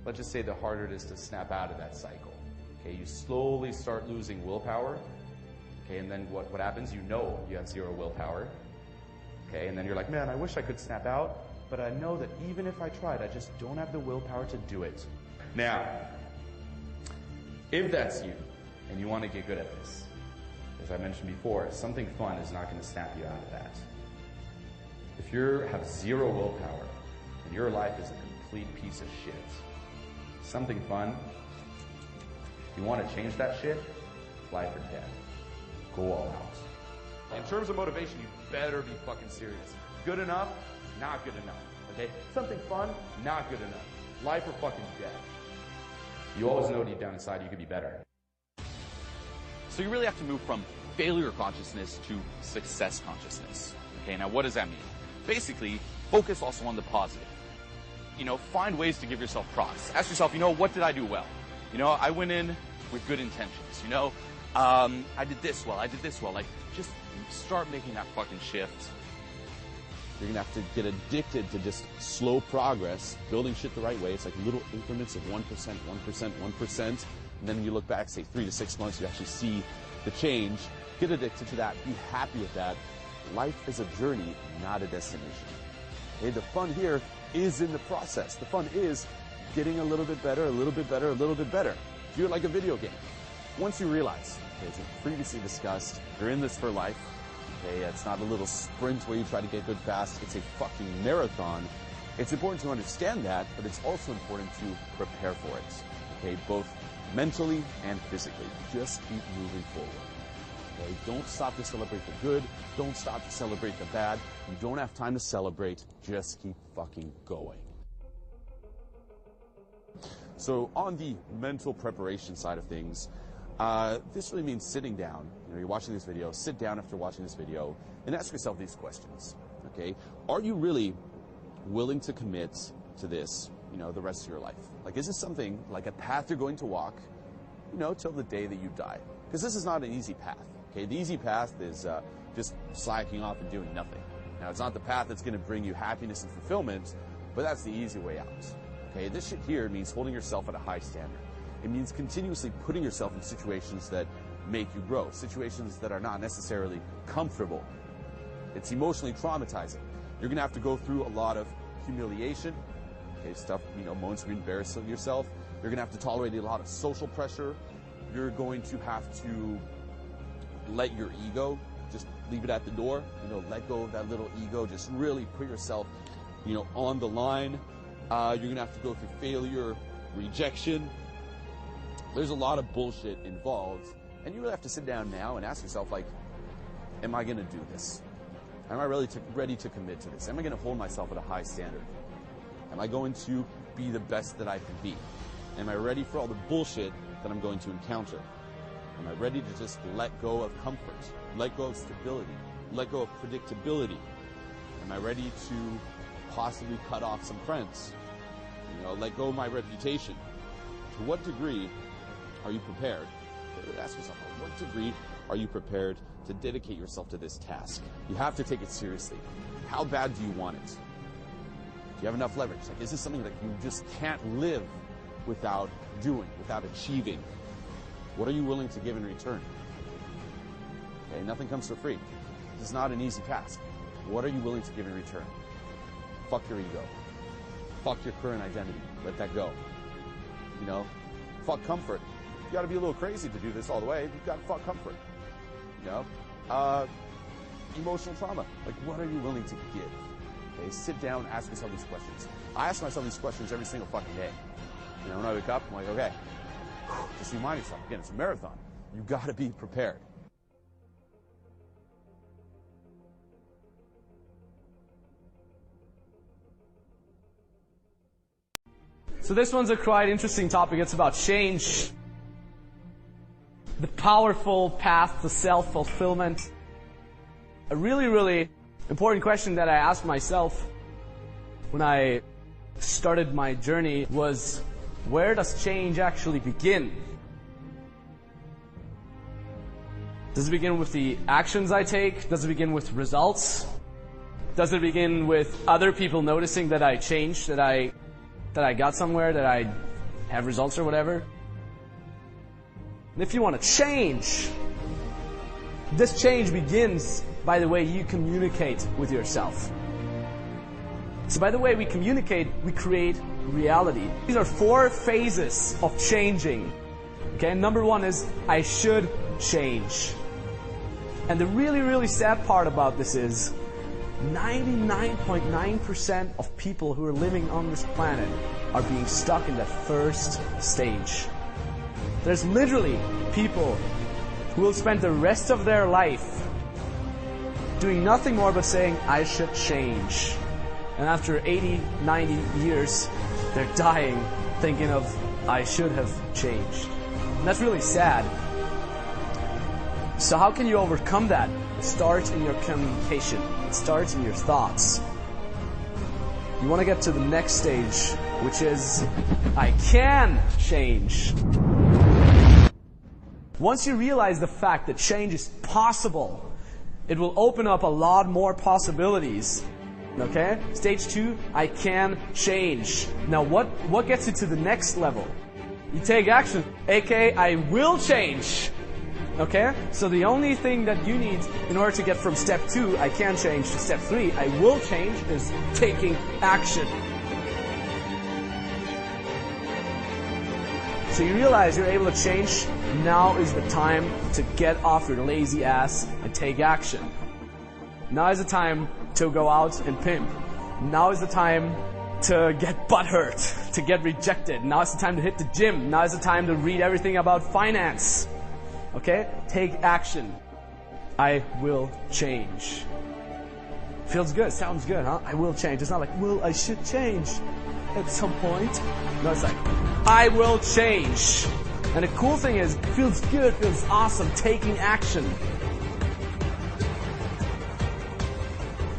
let's just say, the harder it is to snap out of that cycle. Okay, you slowly start losing willpower. Okay, and then what happens? You know you have zero willpower. Okay, and then you're like, man, I wish I could snap out, but I know that even if I tried, I just don't have the willpower to do it. Now, if that's you, and you want to get good at this, as I mentioned before, something fun is not going to snap you out of that. If you have zero willpower, and your life is a complete piece of shit, something fun, you want to change that shit, life or death. Go all out. In terms of motivation, you better be fucking serious. Good enough, not good enough. Okay? Something fun, not good enough. Life or fucking death. You always know deep down inside you could be better. So you really have to move from failure consciousness to success consciousness. Okay, now what does that mean? Basically, focus also on the positive. You know, find ways to give yourself props. Ask yourself, you know, what did I do well? You know, I went in with good intentions. You know, I did this well, I did this well. Like, just start making that fucking shift. You're gonna have to get addicted to just slow progress, building shit the right way. It's like little increments of 1%, 1%, 1%. And then when you look back, say 3 to 6 months, you actually see the change. Get addicted to that. Be happy with that. Life is a journey, not a destination. Okay, the fun here is in the process. The fun is getting a little bit better, a little bit better, a little bit better. View it like a video game. Once you realize, okay, as we previously discussed, you're in this for life. Okay, it's not a little sprint where you try to get good fast. It's a fucking marathon. It's important to understand that, but it's also important to prepare for it. Okay, both mentally and physically. Just keep moving forward. Okay, don't stop to celebrate the good. Don't stop to celebrate the bad. You don't have time to celebrate. Just keep fucking going. So on the mental preparation side of things, this really means sitting down. You know, you're watching this video, sit down after watching this video and ask yourself these questions. Okay, are you really willing to commit to this, you know, the rest of your life? Like, is this something like a path you're going to walk, you know, till the day that you die? Because this is not an easy path. Okay, the easy path is just slacking off and doing nothing. Now, it's not the path that's going to bring you happiness and fulfillment, but that's the easy way out. Okay, this shit here means holding yourself at a high standard. It means continuously putting yourself in situations that make you grow, situations that are not necessarily comfortable. It's emotionally traumatizing. You're going to have to go through a lot of humiliation, okay, stuff, you know, moments where you embarrass yourself. You're going to have to tolerate a lot of social pressure. You're going to have to let your ego, just leave it at the door, you know, let go of that little ego, just really put yourself, you know, on the line. You're going to have to go through failure, rejection. There's a lot of bullshit involved. And you really have to sit down now and ask yourself, like, am I going to do this? Am I really ready to commit to this? Am I going to hold myself at a high standard? Am I going to be the best that I can be? Am I ready for all the bullshit that I'm going to encounter? Am I ready to just let go of comfort, let go of stability, let go of predictability? Am I ready to possibly cut off some friends? Let go of my reputation? To what degree are you prepared? Ask yourself, to what degree are you prepared to dedicate yourself to this task? You have to take it seriously. How bad do you want it? Do you have enough leverage? Like, is this something that you just can't live without doing, without achieving? What are you willing to give in return? Okay, nothing comes for free. This is not an easy task. What are you willing to give in return? Fuck your ego. Fuck your current identity. Let that go. Fuck comfort. You gotta be a little crazy to do this all the way. You've got to fuck comfort. Emotional trauma. Like, what are you willing to give? Okay, sit down, ask yourself these questions. I ask myself these questions every single fucking day. When I wake up, I'm like, okay, just remind yourself, again, it's a marathon. You gotta be prepared. So this one's a quite interesting topic. It's about change. The powerful path to self-fulfillment. A really, really important question that I asked myself when I started my journey was, where does change actually begin? Does it begin with the actions I take? Does it begin with results? Does it begin with other people noticing that I changed, that I got somewhere, that I have results or whatever? And if you want to change, this change begins by the way you communicate with yourself. So by the way we communicate, we create reality. These are 4 phases of changing. Okay, number 1 is, I should change. And the really, really sad part about this is, 99.9% of people who are living on this planet are being stuck in that first stage. There's literally people who will spend the rest of their life doing nothing more but saying, I should change. And after 80, 90 years, they're dying thinking of, I should have changed. And that's really sad. So how can you overcome that? It starts in your communication. It starts in your thoughts. You want to get to the next stage, which is, I can change. Once you realize the fact that change is possible, it will open up a lot more possibilities. Okay? Stage 2, I can change. Now what gets you to the next level? You take action, aka I will change. Okay? So the only thing that you need in order to get from step 2, I can change, to step 3, I will change, is taking action. So you realize you're able to change. Now is the time to get off your lazy ass and take action. Now is the time to go out and pimp. Now is the time to get butthurt, to get rejected. Now is the time to hit the gym. Now is the time to read everything about finance. Okay? Take action. I will change. Feels good, sounds good, huh? I will change. It's not like, well, I should change at some point. No, it's like, I will change. And the cool thing is, it feels good, feels awesome, taking action.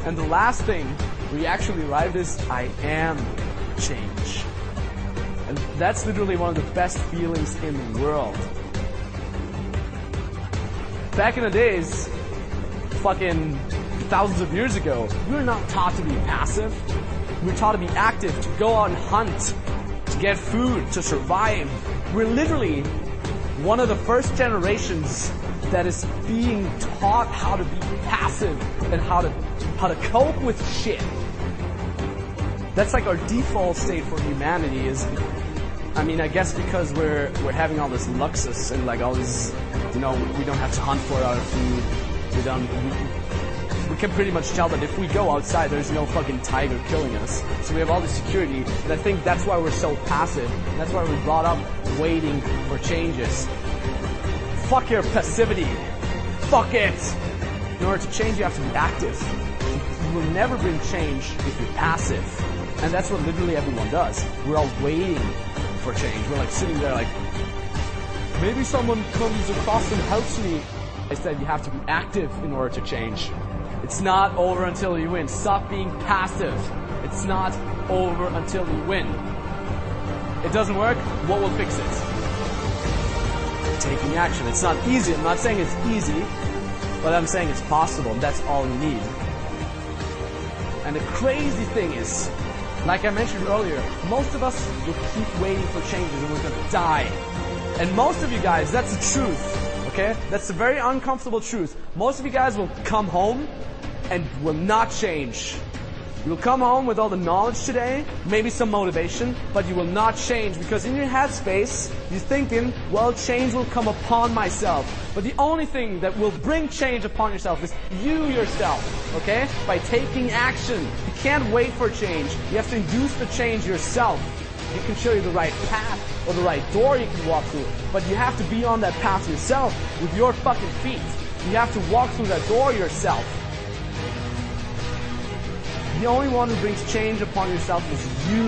And the last thing we actually arrived is, I am change. And that's literally one of the best feelings in the world. Back in the days, fucking thousands of years ago, we were not taught to be passive. We were taught to be active, to go out and hunt, to get food, to survive. We're literally one of the first generations that is being taught how to be passive and how to cope with shit. That's like our default state for humanity is, I mean, I guess because we're having all this luxus and like all this, you know, we don't have to hunt for our food. we can pretty much tell that if we go outside, there's no fucking tiger killing us. So we have all this security, and I think that's why we're so passive. And that's why we're brought up waiting for changes. Fuck your passivity. Fuck it. In order to change, you have to be active. You will never bring change if you're passive. And that's what literally everyone does. We're all waiting for change. We're like sitting there like, maybe someone comes across and helps me. I said you have to be active in order to change. It's not over until you win. Stop being passive. It's not over until you win. It doesn't work, what will fix it? Taking action. It's not easy. I'm not saying it's easy, but I'm saying it's possible. That's all you need. And the crazy thing is, like I mentioned earlier, most of us will keep waiting for changes and we're gonna die. And most of you guys, that's the truth, okay? That's the very uncomfortable truth. Most of you guys will come home and will not change. You'll come home with all the knowledge today, maybe some motivation, but you will not change because in your headspace, you're thinking, well, change will come upon myself. But the only thing that will bring change upon yourself is you yourself, okay? By taking action. You can't wait for change. You have to induce the change yourself. You can show you the right path or the right door you can walk through, but you have to be on that path yourself with your fucking feet. You have to walk through that door yourself. The only one who brings change upon yourself is you.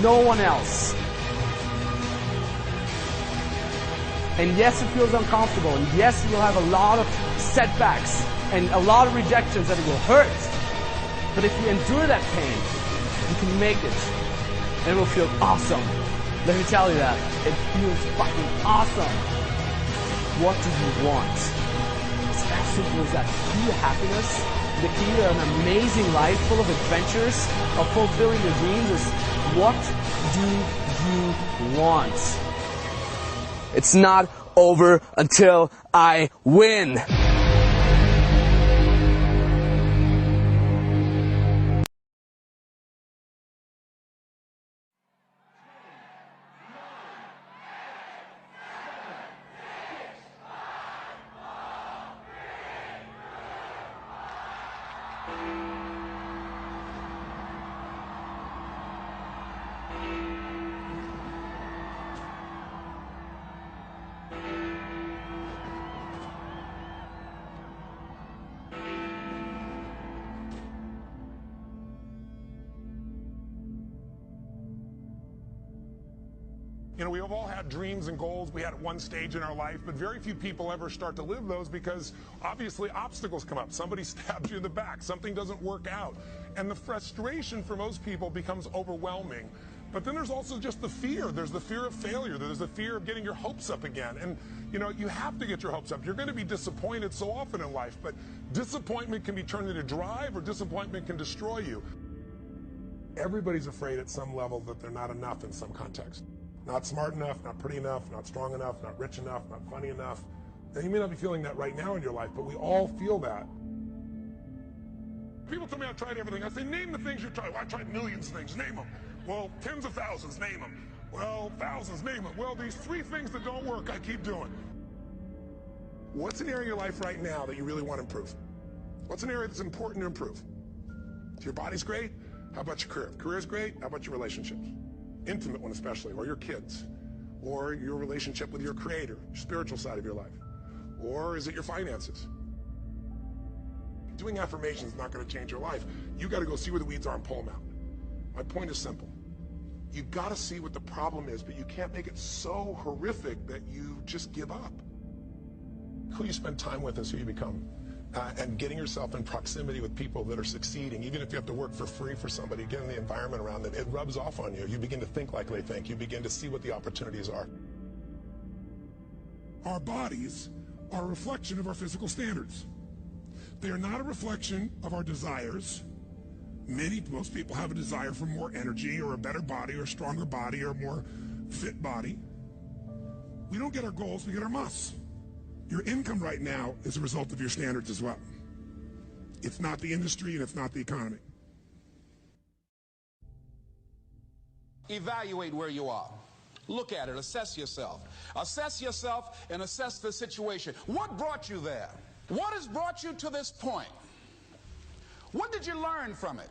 No one else. And yes, it feels uncomfortable. And yes, you'll have a lot of setbacks and a lot of rejections that it will hurt. But if you endure that pain, you can make it. And it will feel awesome. Let me tell you that. It feels fucking awesome. What do you want? It's as simple as that. Do you happiness? The key to an amazing life full of adventures, of fulfilling your dreams is, what do you want? It's not over until I win. You know, we've all had dreams and goals we had at one stage in our life, but very few people ever start to live those because obviously obstacles come up. Somebody stabs you in the back, something doesn't work out. And the frustration for most people becomes overwhelming. But then there's also just the fear. There's the fear of failure. There's the fear of getting your hopes up again. And, you know, you have to get your hopes up. You're going to be disappointed so often in life, but disappointment can be turned into drive or disappointment can destroy you. Everybody's afraid at some level that they're not enough in some context. Not smart enough, not pretty enough, not strong enough, not rich enough, not funny enough. Now, you may not be feeling that right now in your life, but we all feel that. People tell me I tried everything. I say, name the things you tried. Well, I tried millions of things. Name them. Well, tens of thousands. Name them. Well, thousands. Name them. Well, these 3 things that don't work, I keep doing. What's an area in your life right now that you really want to improve? What's an area that's important to improve? If your body's great, how about your career? If career's great, how about your relationships? Intimate one especially, or your kids, or your relationship with your creator, your spiritual side of your life, or is it your finances? Doing affirmations is not going to change your life. You got to go see where the weeds are and pull them out. My point is simple. You got to see what the problem is, but you can't make it so horrific that you just give up. Who you spend time with is who you become. And getting yourself in proximity with people that are succeeding, even if you have to work for free for somebody, get in the environment around them, it rubs off on you. You begin to think like they think. You begin to see what the opportunities are. Our bodies are a reflection of our physical standards. They are not a reflection of our desires. Most people have a desire for more energy or a better body or a stronger body or a more fit body. We don't get our goals, we get our musts. Your income right now is a result of your standards as well. It's not the industry and it's not the economy. Evaluate where you are. Look at it, assess yourself. Assess yourself and assess the situation. What brought you there? What has brought you to this point? What did you learn from it?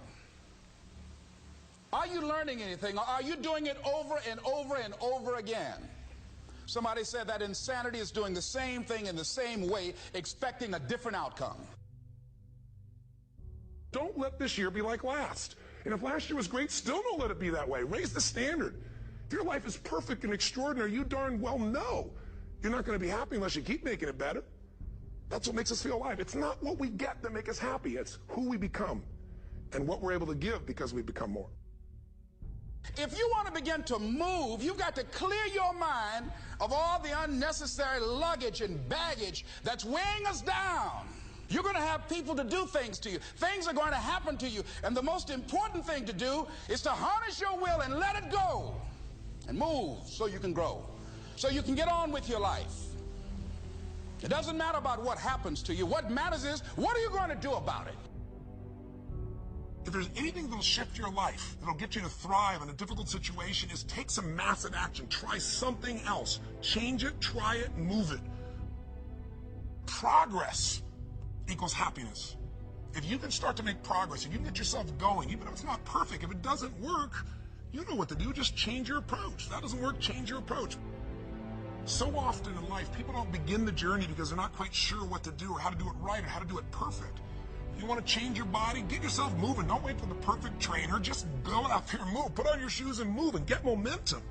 Are you learning anything, or are you doing it over and over and over again? Somebody said that insanity is doing the same thing in the same way, expecting a different outcome. Don't let this year be like last. And if last year was great, still don't let it be that way. Raise the standard. If your life is perfect and extraordinary, you darn well know you're not going to be happy unless you keep making it better. That's what makes us feel alive. It's not what we get that makes us happy. It's who we become and what we're able to give because we become more. If you want to begin to move, you've got to clear your mind of all the unnecessary luggage and baggage that's weighing us down. You're going to have people to do things to you. Things are going to happen to you. And the most important thing to do is to harness your will and let it go and move so you can grow, so you can get on with your life. It doesn't matter about what happens to you. What matters is, what are you going to do about it? If there's anything that'll shift your life, that'll get you to thrive in a difficult situation, is take some massive action. Try something else. Change it, try it, move it. Progress equals happiness. If you can start to make progress, if you can get yourself going, even if it's not perfect, if it doesn't work, you know what to do. Just change your approach. If that doesn't work, change your approach. So often in life, people don't begin the journey because they're not quite sure what to do or how to do it right or how to do it perfect. You want to change your body? Get yourself moving. Don't wait for the perfect trainer. Just go out there and move. Put on your shoes and move and get momentum.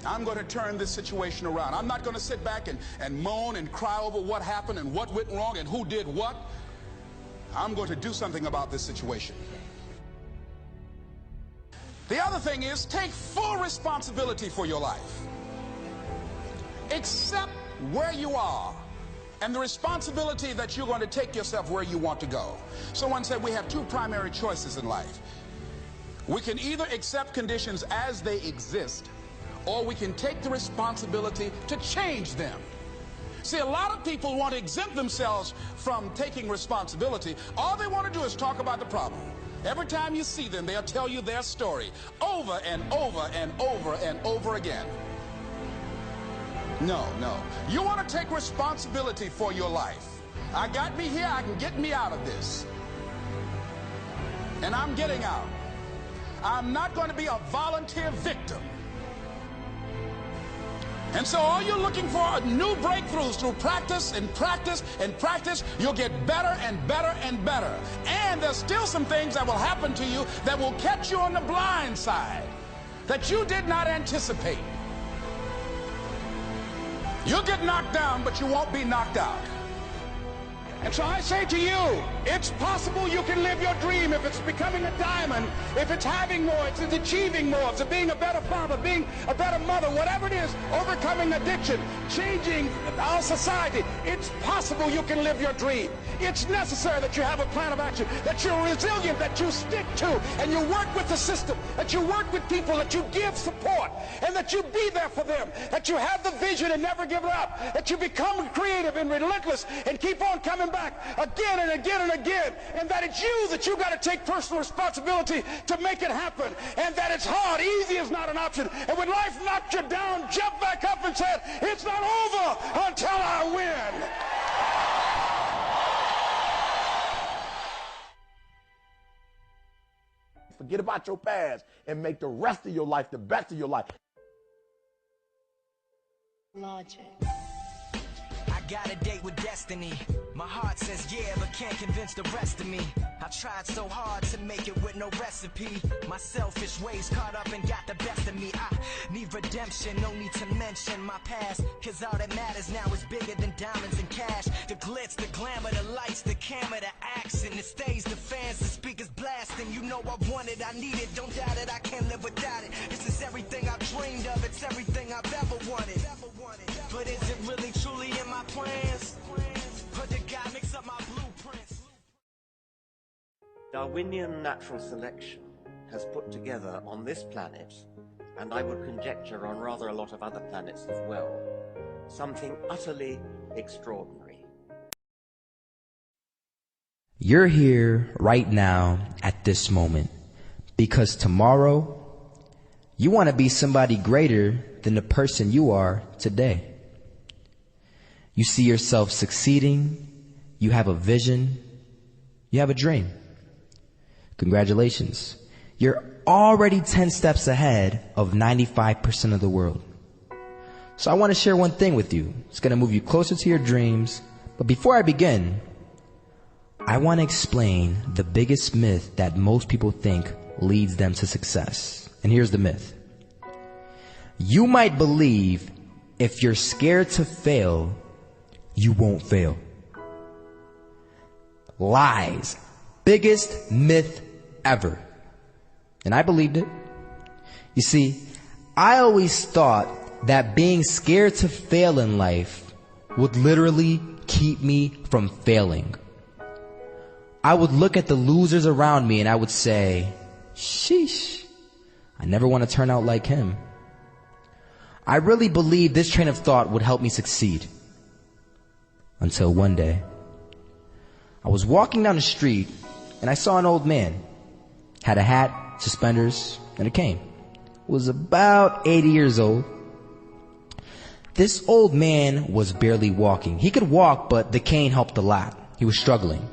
I'm going to turn this situation around. I'm not going to sit back and moan and cry over what happened and what went wrong and who did what. I'm going to do something about this situation. The other thing is, take full responsibility for your life. Accept where you are and the responsibility that you're going to take yourself where you want to go. Someone said we have two primary choices in life. We can either accept conditions as they exist, or we can take the responsibility to change them. See, a lot of people want to exempt themselves from taking responsibility. All they want to do is talk about the problem. Every time you see them, they'll tell you their story over and over and over and over again. No. You want to take responsibility for your life. I got me here, I can get me out of this. And I'm getting out. I'm not going to be a volunteer victim. And so all you're looking for are new breakthroughs through practice and practice and practice. You'll get better and better and better. And there's still some things that will happen to you that will catch you on the blind side that you did not anticipate. You'll get knocked down, but you won't be knocked out. And so I say to you, it's possible you can live your dream if it's becoming a diamond, if it's having more, if it's achieving more, if it's being a better father, being a better mother, whatever it is, overcoming addiction, changing our society. It's possible you can live your dream. It's necessary that you have a plan of action, that you're resilient, that you stick to, and you work with the system, that you work with people, that you give support, and that you be there for them, that you have the vision and never give it up, that you become creative and relentless and keep on coming back again and again and again, and that it's you that you got to take personal responsibility to make it happen, and that it's hard. Easy is not an option. And when life knocked you down, jump back up and said, it's not over until I win. Forget about your past and make the rest of your life the best of your life. Logic. I got a date with destiny. My heart says yeah, but can't convince the rest of me. I tried so hard to make it with no recipe. My selfish ways caught up and got the best of me. I need redemption, no need to mention my past, cause all that matters now is bigger than diamonds and cash. The glitz, the glamour, the lights, the camera, the action, the stage, the fans, the speakers blasting. You know I want it, I need it, don't doubt it, I can't live without it. This is everything I've dreamed of, it's everything I've ever wanted. But is it really truly in my plans? Or did God mix up my blueprints? Darwinian natural selection has put together on this planet, and I would conjecture on rather a lot of other planets as well, something utterly extraordinary. You're here right now at this moment because tomorrow you want to be somebody greater than the person you are today. You see yourself succeeding, you have a vision, You have a dream. Congratulations. You're already 10 steps ahead of 95% of the world. So I want to share one thing with you. It's going to move you closer to your dreams. But before I begin, I want to explain the biggest myth that most people think leads them to success. And here's the myth. You might believe if you're scared to fail, you won't fail. Lies. Biggest myth ever. And I believed it. You see, I always thought that being scared to fail in life would literally keep me from failing. I would look at the losers around me and I would say, sheesh, I never want to turn out like him. I really believed this train of thought would help me succeed. Until one day, I was walking down the street and I saw an old man. Had a hat, suspenders, and a cane. Was about 80 years old. This old man was barely walking. He could walk, but the cane helped a lot. He was struggling.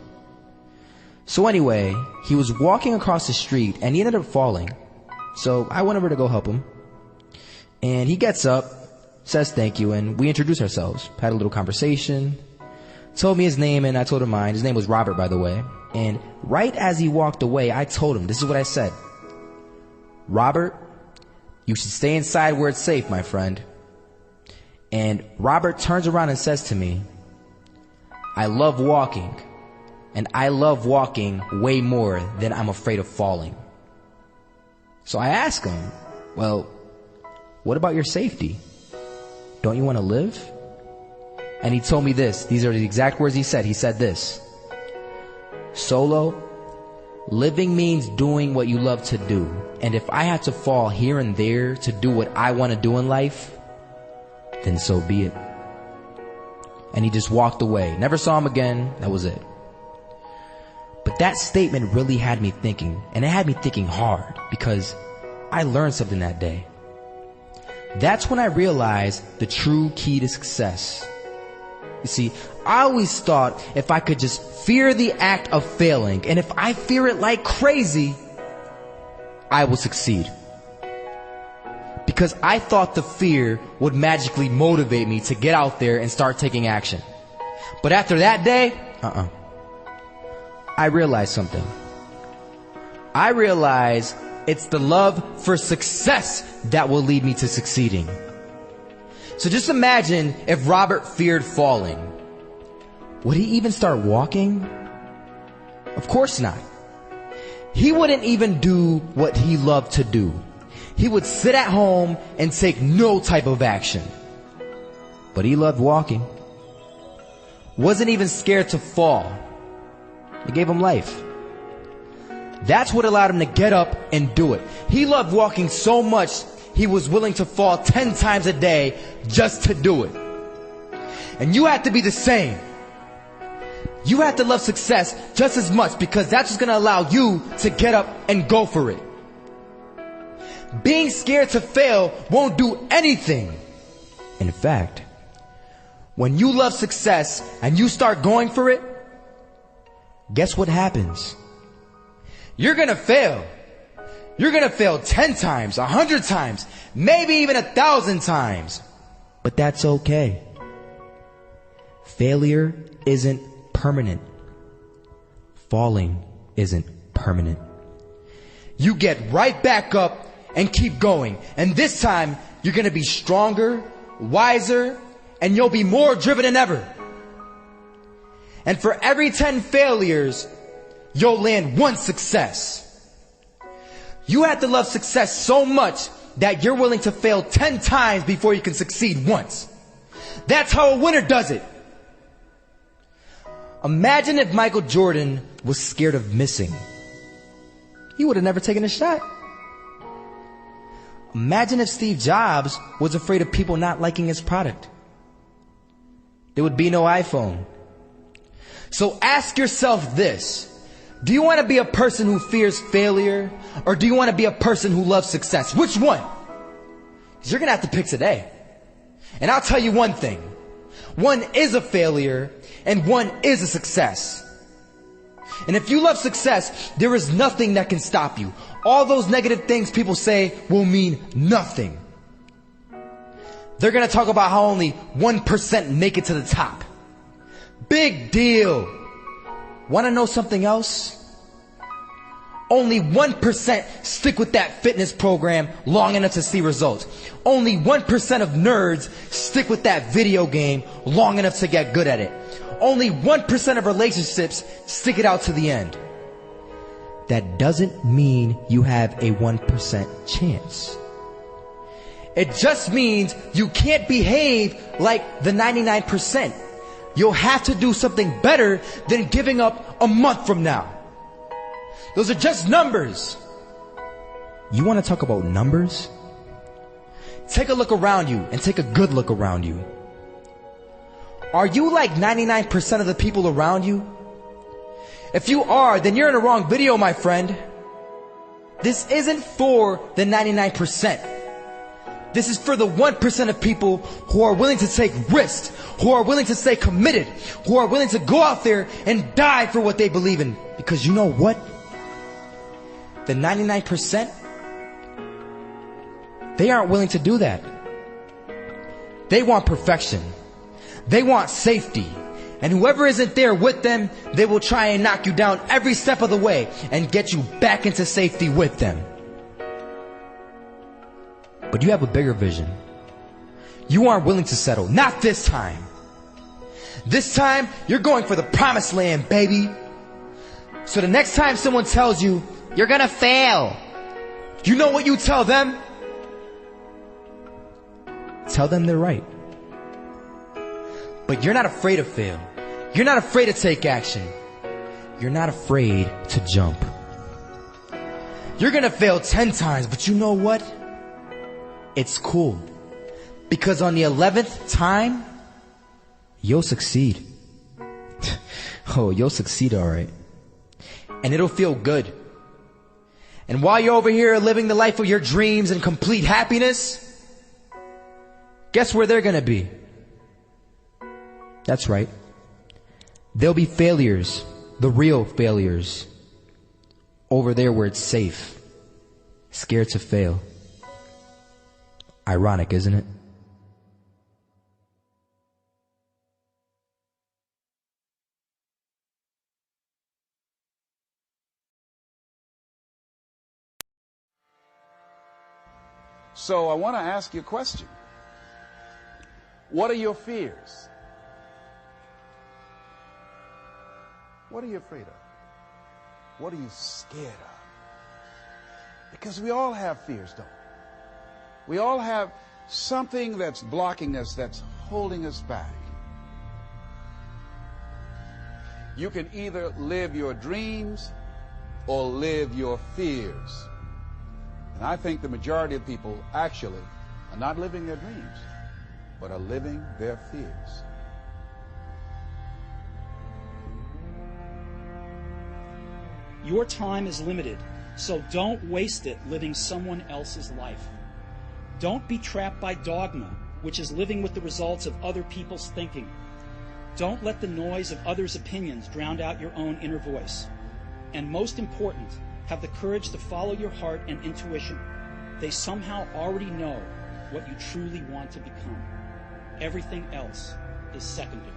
So anyway, he was walking across the street and he ended up falling. So I went over to go help him. And he gets up, says thank you, and we introduced ourselves. Had a little conversation. Told me his name and I told him mine. His name was Robert, by the way. And right as he walked away, I told him, this is what I said. Robert, you should stay inside where it's safe, my friend. And Robert turns around and says to me, I love walking. And I love walking way more than I'm afraid of falling. So I asked him, well, what about your safety? Don't you want to live? And he told me this. These are the exact words he said. He said this. Solo, living means doing what you love to do. And if I had to fall here and there to do what I want to do in life, then so be it. And he just walked away. Never saw him again. That was it. But that statement really had me thinking, and it had me thinking hard, because I learned something that day. That's when I realized the true key to success. You see, I always thought if I could just fear the act of failing, and if I fear it like crazy, I will succeed. Because I thought the fear would magically motivate me to get out there and start taking action. But after that day, I realized something. I realized it's the love for success that will lead me to succeeding. So just imagine if Robert feared falling. Would he even start walking? Of course not. He wouldn't even do what he loved to do. He would sit at home and take no type of action. But he loved walking. Wasn't even scared to fall. It gave him life. That's what allowed him to get up and do it. He loved walking so much, he was willing to fall 10 times a day just to do it. And you have to be the same. You have to love success just as much, because that's what's going to allow you to get up and go for it. Being scared to fail won't do anything. In fact, when you love success and you start going for it, guess what happens? You're going to fail. You're going to fail 10 times, 100 times, maybe even 1,000 times. But that's okay. Failure isn't permanent. Falling isn't permanent. You get right back up and keep going. And this time, you're going to be stronger, wiser, and you'll be more driven than ever. And for every 10 failures, you'll land one success. You have to love success so much that you're willing to fail 10 times before you can succeed once. That's how a winner does it. Imagine if Michael Jordan was scared of missing. He would have never taken a shot. Imagine if Steve Jobs was afraid of people not liking his product. There would be no iPhone. So ask yourself this. Do you want to be a person who fears failure, or do you want to be a person who loves success? Which one? Because you're going to have to pick today. And I'll tell you one thing. One is a failure and one is a success. And if you love success, there is nothing that can stop you. All those negative things people say will mean nothing. They're gonna talk about how only 1% make it to the top. Big deal. Wanna know something else? Only 1% stick with that fitness program long enough to see results. Only 1% of nerds stick with that video game long enough to get good at it. Only 1% of relationships stick it out to the end. That doesn't mean you have a 1% chance. It just means you can't behave like the 99%. You'll have to do something better than giving up a month from now. Those are just numbers. You want to talk about numbers? Take a look around you and take a good look around you. Are you like 99% of the people around you? If you are, then you're in the wrong video, my friend. This isn't for the 99%. This is for the 1% of people who are willing to take risks, who are willing to stay committed, who are willing to go out there and die for what they believe in. Because you know what? The 99%, they aren't willing to do that. They want perfection. They want safety. And whoever isn't there with them, they will try and knock you down every step of the way and get you back into safety with them. But you have a bigger vision. You aren't willing to settle. Not this time. This time, you're going for the promised land, baby. So the next time someone tells you, you're gonna fail, you know what you tell them? Tell them they're right. But you're not afraid to fail. You're not afraid to take action. You're not afraid to jump. You're gonna fail 10 times, but you know what? It's cool. Because on the 11th time, you'll succeed. Oh, you'll succeed, alright. And it'll feel good. And while you're over here living the life of your dreams and complete happiness, guess where they're gonna be? That's right. They'll be failures, the real failures, over there where it's safe, scared to fail. Ironic, isn't it? So I want to ask you a question. What are your fears? What are you afraid of? What are you scared of? Because we all have fears, don't we? We all have something that's blocking us, that's holding us back. You can either live your dreams or live your fears. And I think the majority of people actually are not living their dreams, but are living their fears. Your time is limited, so don't waste it living someone else's life. Don't be trapped by dogma, which is living with the results of other people's thinking. Don't let the noise of others' opinions drown out your own inner voice. And most important, have the courage to follow your heart and intuition. They somehow already know what you truly want to become. Everything else is secondary.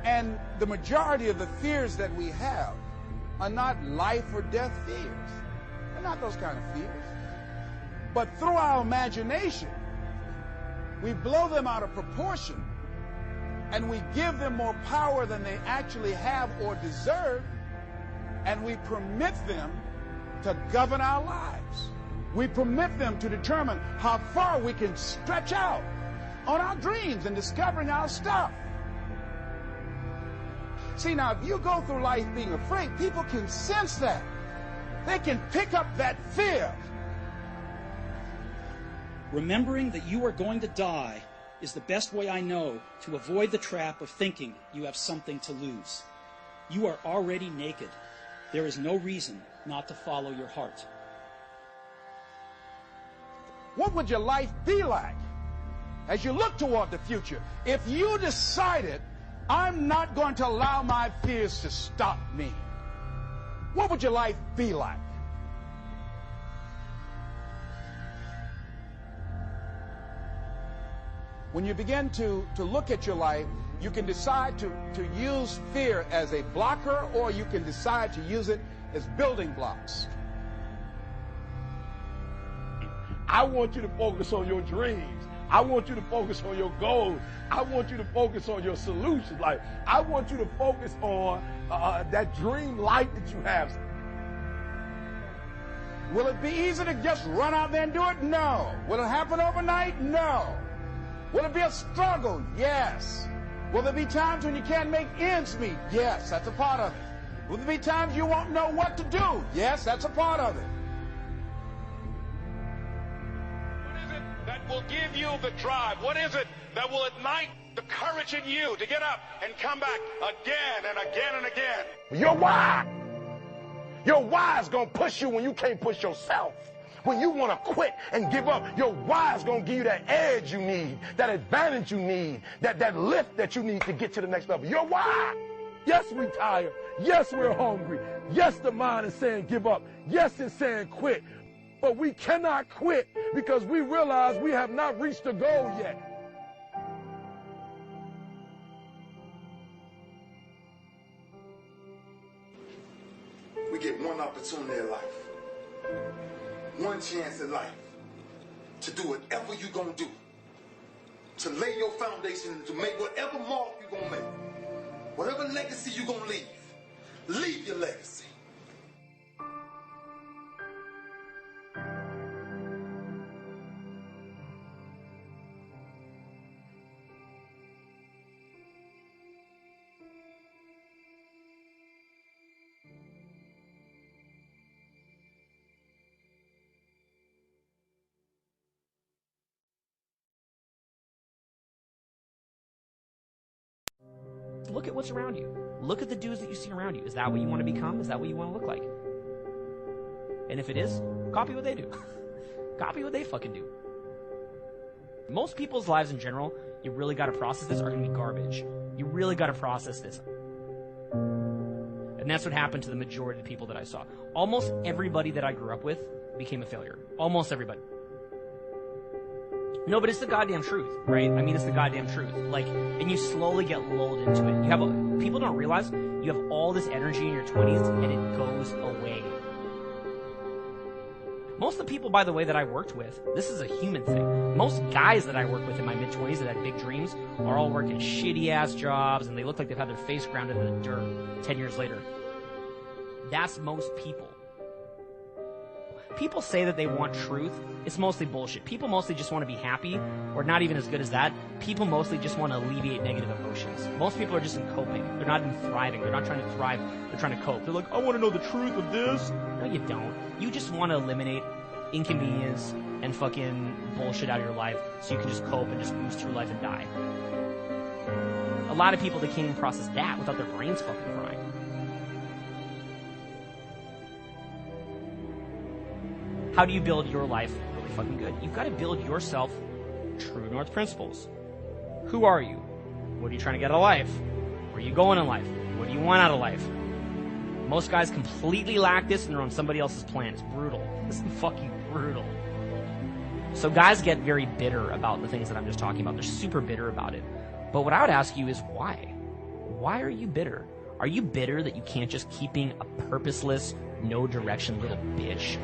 And the majority of the fears that we have are not life or death fears. They're not those kind of fears. But through our imagination, we blow them out of proportion and we give them more power than they actually have or deserve, and we permit them to govern our lives. We permit them to determine how far we can stretch out on our dreams and discovering our stuff. See, now, if you go through life being afraid, people can sense that. They can pick up that fear. Remembering that you are going to die is the best way I know to avoid the trap of thinking you have something to lose. You are already naked. There is no reason not to follow your heart. What would your life be like as you look toward the future, if you decided, I'm not going to allow my fears to stop me, what would your life be like? When you begin to look at your life, you can decide to use fear as a blocker, or you can decide to use it as building blocks. I want you to focus on your dreams. I want you to focus on your goals. I want you to focus on your solutions. Like, I want you to focus on that dream life that you have. Will it be easy to just run out there and do it? No. Will it happen overnight? No. Will it be a struggle? Yes. Will there be times when you can't make ends meet? Yes, that's a part of it. Will there be times you won't know what to do? Yes, that's a part of it. What is it that will give you the drive? What is it that will ignite the courage in you to get up and come back again and again and again? Your why. Your why is going to push you when you can't push yourself. When you want to quit and give up, your why is going to give you that edge you need, that advantage you need, that lift that you need to get to the next level. Your why. Yes, we're tired. Yes, we're hungry. Yes, the mind is saying give up. Yes, it's saying quit. But we cannot quit because we realize we have not reached the goal yet. We get one opportunity in life. One chance in life to do whatever you're going to do, to lay your foundation, to make whatever mark you're going to make, whatever legacy you're going to leave your legacy. Look at what's around you. Look at the dudes that you see around you. Is that what you want to become? Is that what you want to look like? And if it is, copy what they do. Copy what they fucking do. Most people's lives in general, you really got to process this, are going to be garbage. You really got to process this. And that's what happened to the majority of the people that I saw. Almost everybody that I grew up with became a failure. Almost everybody. No, but it's the goddamn truth, right? I mean, it's the goddamn truth. Like, and you slowly get lulled into it. People don't realize you have all this energy in your 20s and it goes away. Most of the people, by the way, that I worked with, this is a human thing. Most guys that I worked with in my mid-20s that had big dreams are all working shitty-ass jobs and they look like they've had their face grounded in the dirt 10 years later. That's most people. People say that they want truth. It's mostly bullshit. People mostly just want to be happy, or not even as good as that. People mostly just want to alleviate negative emotions. Most people are just in coping. They're not in thriving. They're not trying to thrive. They're trying to cope. They're like, I want to know the truth of this. No, you don't. You just want to eliminate inconvenience and fucking bullshit out of your life so you can just cope and just cruise through life and die. A lot of people, they can't even process that without their brains fucking frying. How do you build your life really fucking good? You've got to build yourself true north principles. Who are you? What are you trying to get out of life? Where are you going in life? What do you want out of life? Most guys completely lack this and they're on somebody else's plan. It's brutal. This is fucking brutal. So guys get very bitter about the things that I'm just talking about. They're super bitter about it. But what I would ask you is why? Why are you bitter? Are you bitter that you can't just keep being a purposeless, no direction little bitch?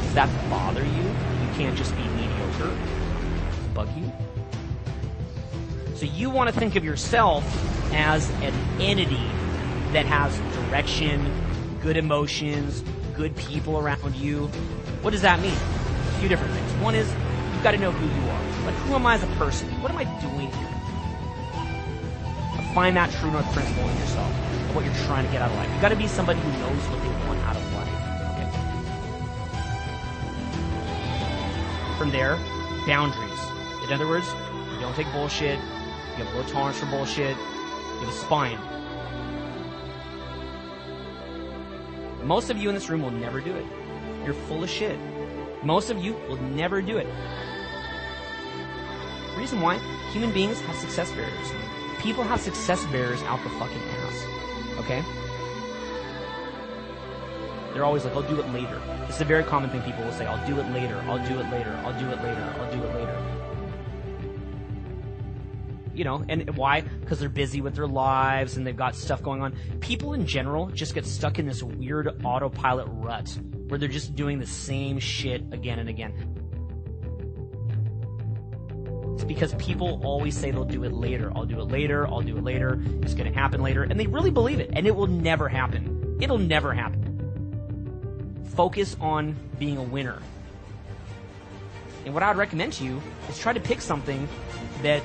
Does that bother you? You can't just be mediocre? Bug you? So you want to think of yourself as an entity that has direction, good emotions, good people around you. What does that mean? A few different things. One is, you've got to know who you are. Like, who am I as a person? What am I doing here? Find that true north principle in yourself of what you're trying to get out of life. You've got to be somebody who knows what they want out of life. Okay? From there, boundaries. In other words, you don't take bullshit. You have low tolerance for bullshit. You have a spine. Most of you in this room will never do it. You're full of shit. Most of you will never do it. Reason why? Human beings have success barriers. People have success barriers out the fucking ass. Okay? They're always like, I'll do it later. This is a very common thing people will say. I'll do it later. I'll do it later. I'll do it later. I'll do it later. You know, and why? Because they're busy with their lives and they've got stuff going on. People in general just get stuck in this weird autopilot rut where they're just doing the same shit again and again. It's because people always say they'll do it later. I'll do it later. I'll do it later. It's going to happen later. And they really believe it. And it will never happen. It'll never happen. Focus on being a winner. And what I would recommend to you is try to pick something that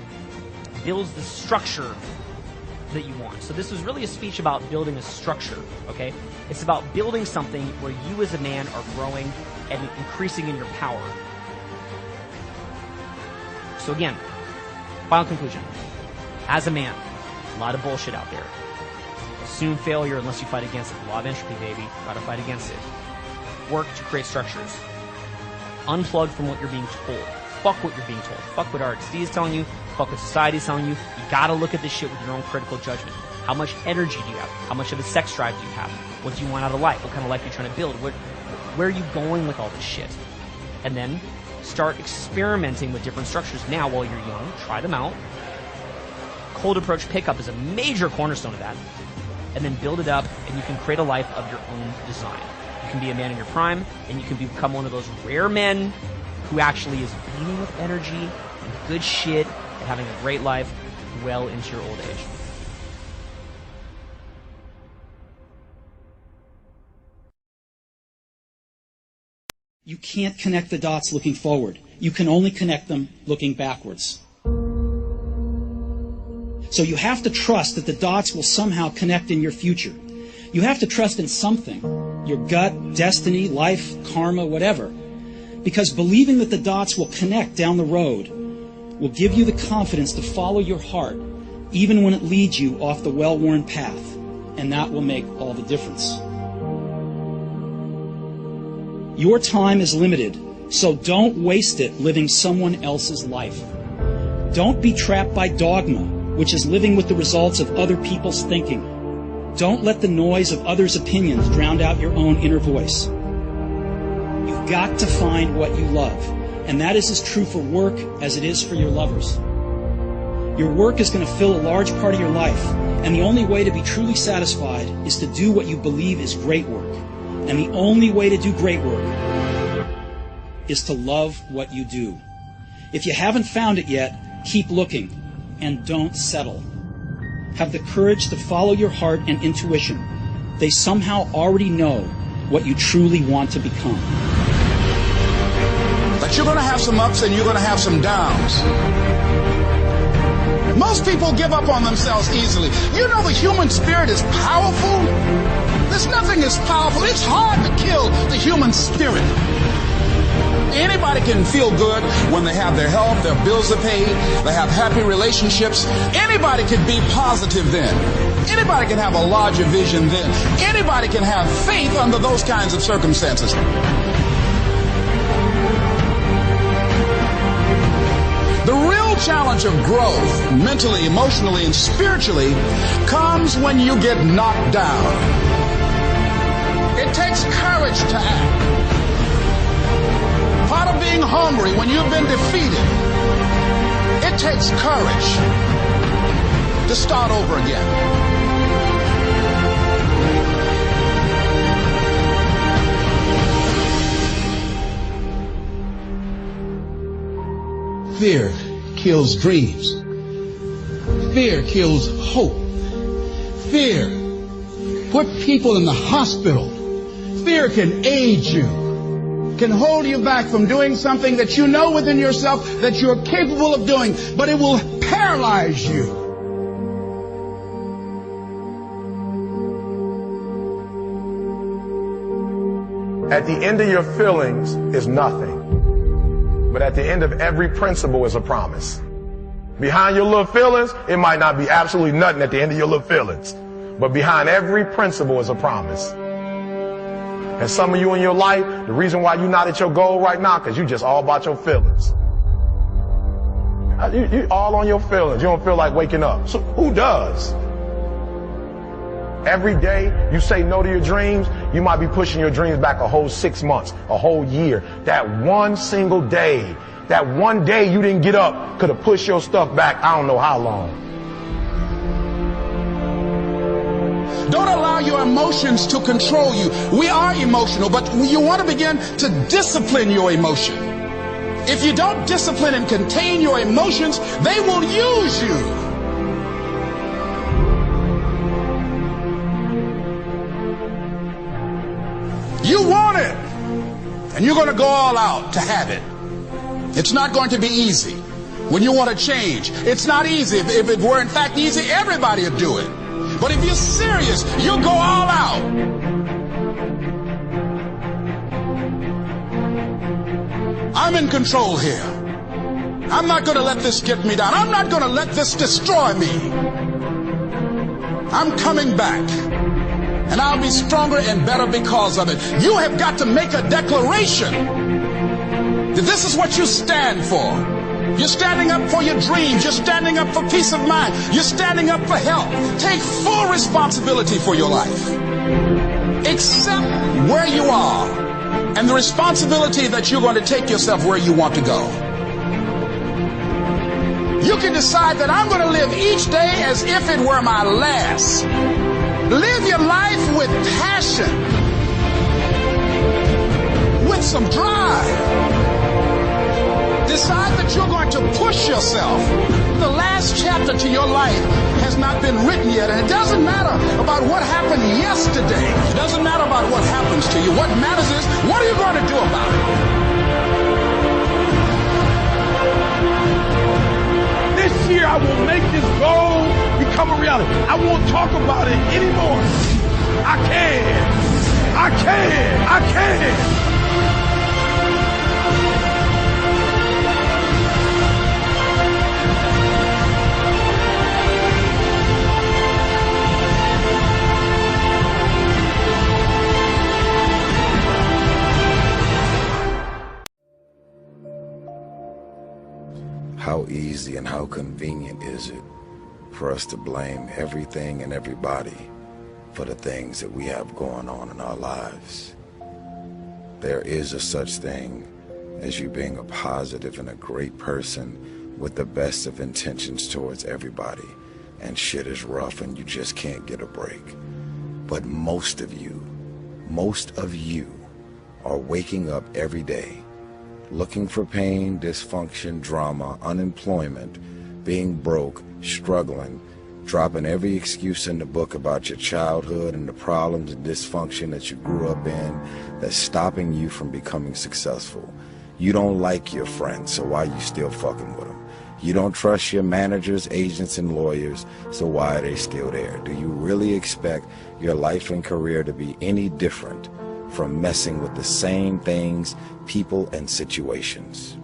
builds the structure that you want. So this was really a speech about building a structure, okay? It's about building something where you as a man are growing and increasing in your power. So again, final conclusion. As a man, a lot of bullshit out there. Assume failure unless you fight against it. Law of entropy, baby. Gotta fight against it. Work to create structures. Unplug from what you're being told. Fuck what you're being told. Fuck what RxD is telling you. Fuck what society is telling you. You gotta look at this shit with your own critical judgment. How much energy do you have? How much of a sex drive do you have? What do you want out of life? What kind of life are you trying to build? Where are you going with all this shit? And then start experimenting with different structures now while you're young. Try them out. Cold approach pickup is a major cornerstone of that. And then build it up, and you can create a life of your own design. You can be a man in your prime, and you can become one of those rare men who actually is beaming with energy and good shit and having a great life well into your old age. You can't connect the dots looking forward. You can only connect them looking backwards. So you have to trust that the dots will somehow connect in your future. You have to trust in something, your gut, destiny, life, karma, whatever. Because believing that the dots will connect down the road will give you the confidence to follow your heart, even when it leads you off the well-worn path. And that will make all the difference. Your time is limited, so don't waste it living someone else's life. Don't be trapped by dogma, which is living with the results of other people's thinking. Don't let the noise of others' opinions drown out your own inner voice. You've got to find what you love, and that is as true for work as it is for your lovers. Your work is going to fill a large part of your life, and the only way to be truly satisfied is to do what you believe is great work. And the only way to do great work is to love what you do. If you haven't found it yet, keep looking and don't settle. Have the courage to follow your heart and intuition. They somehow already know what you truly want to become. But you're going to have some ups and you're going to have some downs. Most people give up on themselves easily. You know the human spirit is powerful. There's nothing as powerful. It's hard to kill the human spirit. Anybody can feel good when they have their health, their bills are paid, they have happy relationships. Anybody can be positive then. Anybody can have a larger vision then. Anybody can have faith under those kinds of circumstances. The real challenge of growth, mentally, emotionally, and spiritually, comes when you get knocked down. It takes courage to act. Part of being hungry when you've been defeated, it takes courage to start over again. Fear kills dreams. Fear kills hope. Fear put people in the hospital. Fear can aid you, can hold you back from doing something that you know within yourself that you're capable of doing, but it will paralyze you. At the end of your feelings is nothing, but at the end of every principle is a promise. Behind your little feelings, it might not be absolutely nothing at the end of your little feelings, but behind every principle is a promise. And some of you in your life, the reason why you're not at your goal right now, because you just all about your feelings. You all on your feelings. You don't feel like waking up. So who does? Every day you say no to your dreams, you might be pushing your dreams back a whole 6 months, a whole year. That one single day, that one day you didn't get up could have pushed your stuff back I don't know how long. Don't allow your emotions to control you. We are emotional, but you want to begin to discipline your emotion. If you don't discipline and contain your emotions, they will use you. You want it, and you're going to go all out to have it. It's not going to be easy. When you want to change, it's not easy. If it were in fact easy, everybody would do it. But if you're serious, you'll go all out. I'm in control here. I'm not going to let this get me down. I'm not going to let this destroy me. I'm coming back. And I'll be stronger and better because of it. You have got to make a declaration that this is what you stand for. You're standing up for your dreams. You're standing up for peace of mind. You're standing up for health. Take full responsibility for your life. Accept where you are and the responsibility that you're going to take yourself where you want to go. You can decide that I'm going to live each day as if it were my last. Live your life with passion, with some drive. Decide that you're going to push yourself. The last chapter to your life has not been written yet, and it doesn't matter about what happened yesterday. It doesn't matter about what happens to you. What matters is, what are you going to do about it? This year I will make this goal become a reality. I won't talk about it anymore. I can. I can. I can. How easy and how convenient is it for us to blame everything and everybody for the things that we have going on in our lives? There is a such thing as you being a positive and a great person with the best of intentions towards everybody, and shit is rough and you just can't get a break. But most of you are waking up every day looking for pain, dysfunction, drama, unemployment, being broke, struggling, dropping every excuse in the book about your childhood and the problems and dysfunction that you grew up in that's stopping you from becoming successful. You don't like your friends, so why are you still fucking with them? You don't trust your managers, agents, and lawyers, so why are they still there? Do you really expect your life and career to be any different from messing with the same things, people, and situations?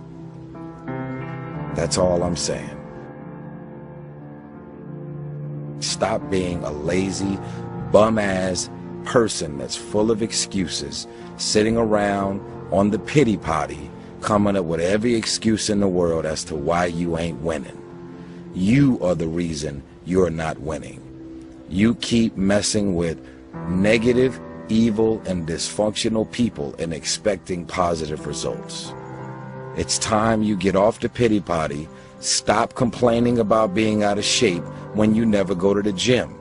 That's all I'm saying. Stop being a lazy, bum-ass person that's full of excuses, sitting around on the pity potty, coming up with every excuse in the world as to why you ain't winning. You are the reason you're not winning. You keep messing with negative, evil, and dysfunctional people and expecting positive results. It's time you get off the pity potty. Stop complaining about being out of shape when you never go to the gym.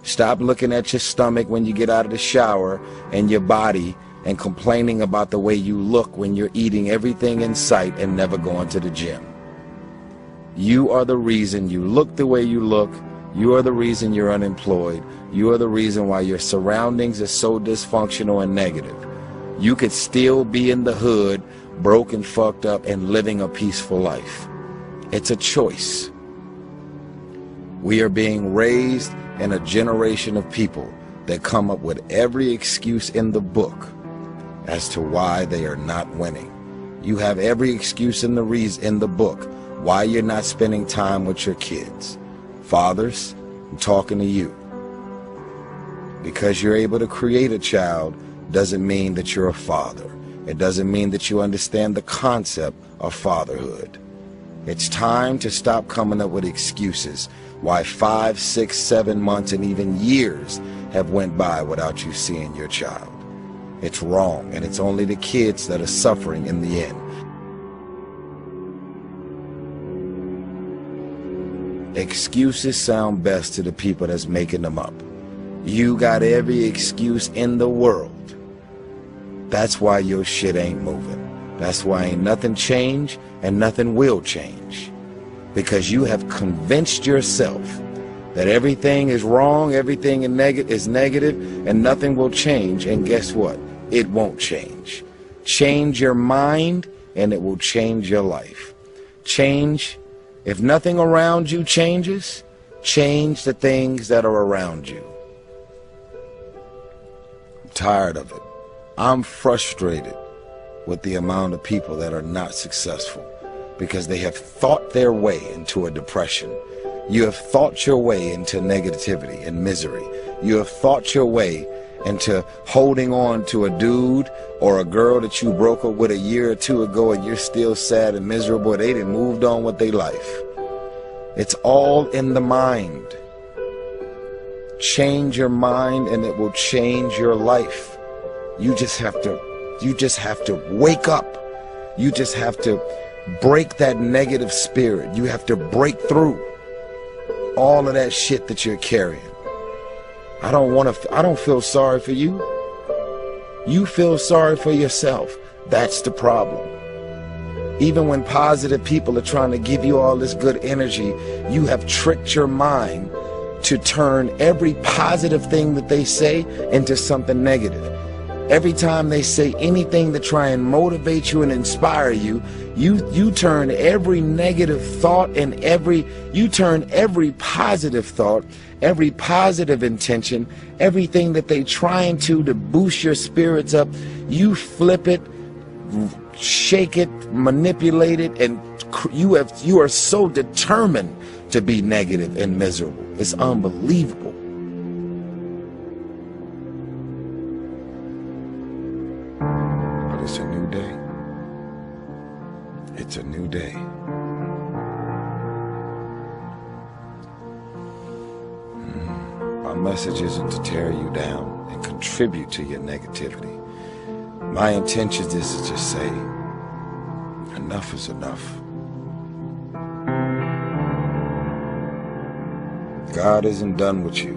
Stop looking at your stomach when you get out of the shower and your body and complaining about the way you look when you're eating everything in sight and never going to the gym. You are the reason you look the way you look. You are the reason you're unemployed. You are the reason why your surroundings are so dysfunctional and negative. You could still be in the hood, broke and fucked up, and living a peaceful life. It's a choice. We are being raised in a generation of people that come up with every excuse in the book as to why they are not winning. You have every excuse in the book why you're not spending time with your kids. Fathers, I'm talking to you. Because you're able to create a child doesn't mean that you're a father. It doesn't mean that you understand the concept of fatherhood. It's time to stop coming up with excuses why 5, 6, 7 months and even years have went by without you seeing your child. It's wrong, and it's only the kids that are suffering in the end. Excuses sound best to the people that's making them up. You got every excuse in the world. That's why your shit ain't moving. That's why ain't nothing changed and nothing will change. Because you have convinced yourself that everything is wrong, everything is negative, and nothing will change. And guess what? It won't change. Change your mind and it will change your life. Change. If nothing around you changes, change the things that are around you. I'm tired of it. I'm frustrated with the amount of people that are not successful because they have thought their way into a depression. You have thought your way into negativity and misery. You have thought your way into holding on to a dude or a girl that you broke up with a year or two ago and you're still sad and miserable. They done moved on with their life. It's all in the mind. Change your mind and it will change your life. You just have to wake up. You just have to break that negative spirit. You have to break through all of that shit that you're carrying. I don't feel sorry for you. You feel sorry for yourself. That's the problem. Even when positive people are trying to give you all this good energy, you have tricked your mind to turn every positive thing that they say into something negative. Every time they say anything to try and motivate you and inspire you, you turn every negative thought and you turn every positive thought, every positive intention, everything that they trying to boost your spirits up, you flip it, shake it, manipulate it, and you are so determined to be negative and miserable. It's unbelievable. But it's a new day. It's a new day. My message isn't to tear you down and contribute to your negativity. My intention is to just say, enough is enough. God isn't done with you.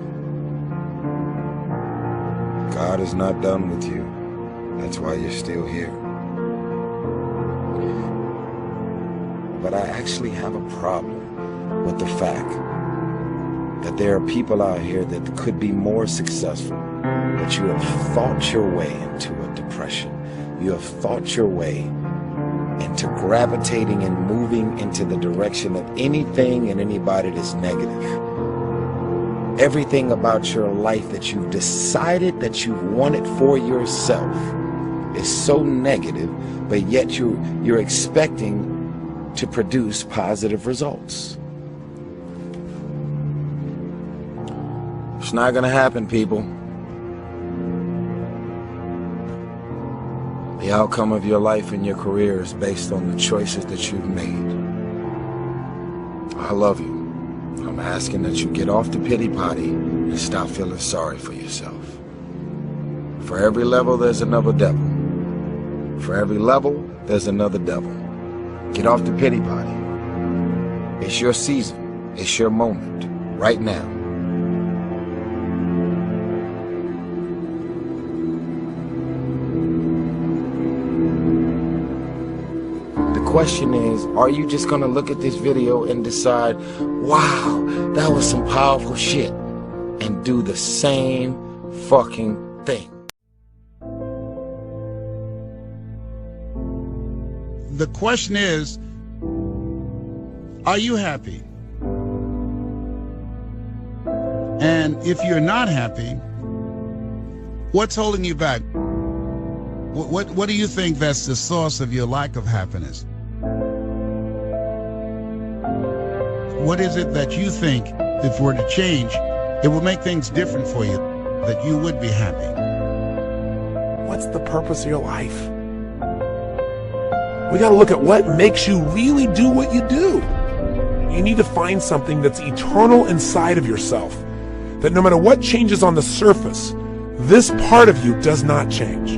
God is not done with you. That's why you're still here. But I actually have a problem with the fact that there are people out here that could be more successful, but you have thought your way into a depression. You have thought your way into gravitating and moving into the direction of anything and anybody that's negative. Everything about your life that you've decided that you wanted for yourself is so negative, but yet you're expecting to produce positive results. It's not going to happen, people. The outcome of your life and your career is based on the choices that you've made. I love you. I'm asking that you get off the pity potty and stop feeling sorry for yourself. For every level, there's another devil. For every level, there's another devil. Get off the pity potty. It's your season. It's your moment. Right now. The question is, are you just gonna look at this video and decide, wow, that was some powerful shit, and do the same fucking thing? The question is, are you happy? And if you're not happy, what's holding you back? What do you think that's the source of your lack of happiness? What is it that you think, if were to change, it will make things different for you, that you would be happy? What's the purpose of your life? We got to look at what makes you really do what you do. You need to find something that's eternal inside of yourself, that no matter what changes on the surface, this part of you does not change.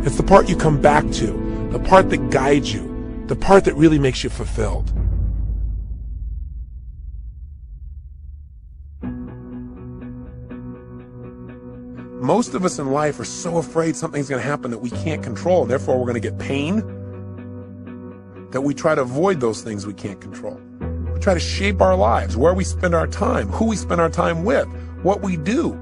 It's the part you come back to, the part that guides you, the part that really makes you fulfilled. Most of us in life are so afraid something's going to happen that we can't control, and therefore we're going to get pain, that we try to avoid those things we can't control. We try to shape our lives, where we spend our time, who we spend our time with, what we do,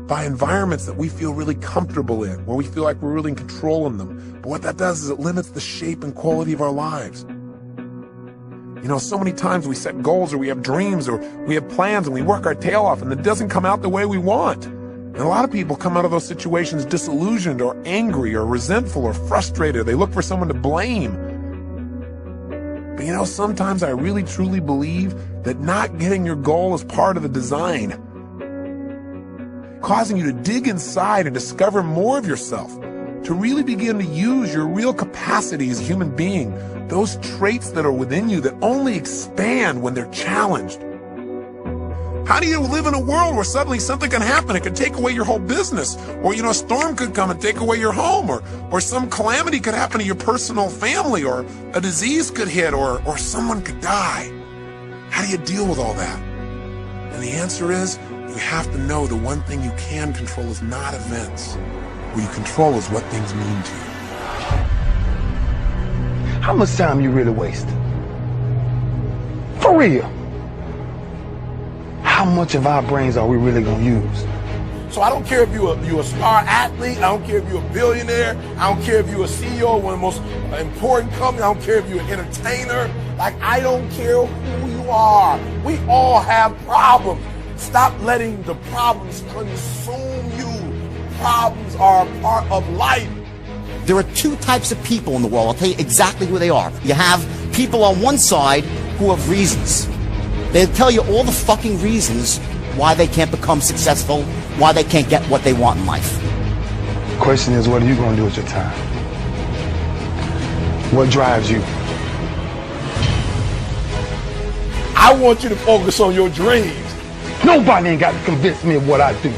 by environments that we feel really comfortable in, where we feel like we're really in control of them. But what that does is it limits the shape and quality of our lives. You know, so many times we set goals, or we have dreams, or we have plans, and we work our tail off, and it doesn't come out the way we want. And a lot of people come out of those situations disillusioned, or angry, or resentful, or frustrated. They look for someone to blame. But you know, sometimes I really truly believe that not getting your goal is part of the design, causing you to dig inside and discover more of yourself, to really begin to use your real capacity as a human being, those traits that are within you that only expand when they're challenged. How do you live in a world where suddenly something can happen? It could take away your whole business, or, you know, a storm could come and take away your home, or some calamity could happen to your personal family, or a disease could hit, or someone could die. How do you deal with all that? And the answer is, you have to know the one thing you can control is not events. What you control is what things mean to you. How much time you really wasting? For real. How much of our brains are we really gonna use? So I don't care if you're a star athlete, I don't care if you're a billionaire, I don't care if you're a CEO of one of the most important companies, I don't care if you're an entertainer. Like, I don't care who you are. We all have problems. Stop letting the problems consume you. Problems are a part of life. There are two types of people in the world. I'll tell you exactly who they are. You have people on one side who have reasons. They'll tell you all the fucking reasons why they can't become successful, why they can't get what they want in life. The question is, what are you going to do with your time? What drives you? I want you to focus on your dreams. Nobody ain't got to convince me of what I do.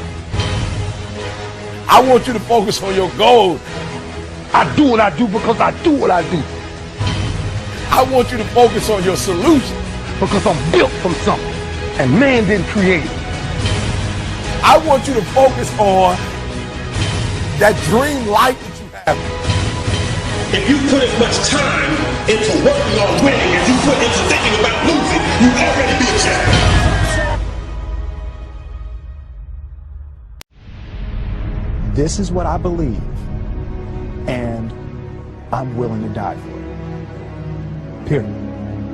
I want you to focus on your goals. I do what I do because I do what I do. I want you to focus on your solution. Because I'm built from something, and man didn't create it. I want you to focus on that dream life that you have. If you put as much time into working on winning as you put into thinking about losing, you already be a champion. This is what I believe, and I'm willing to die for it. Period.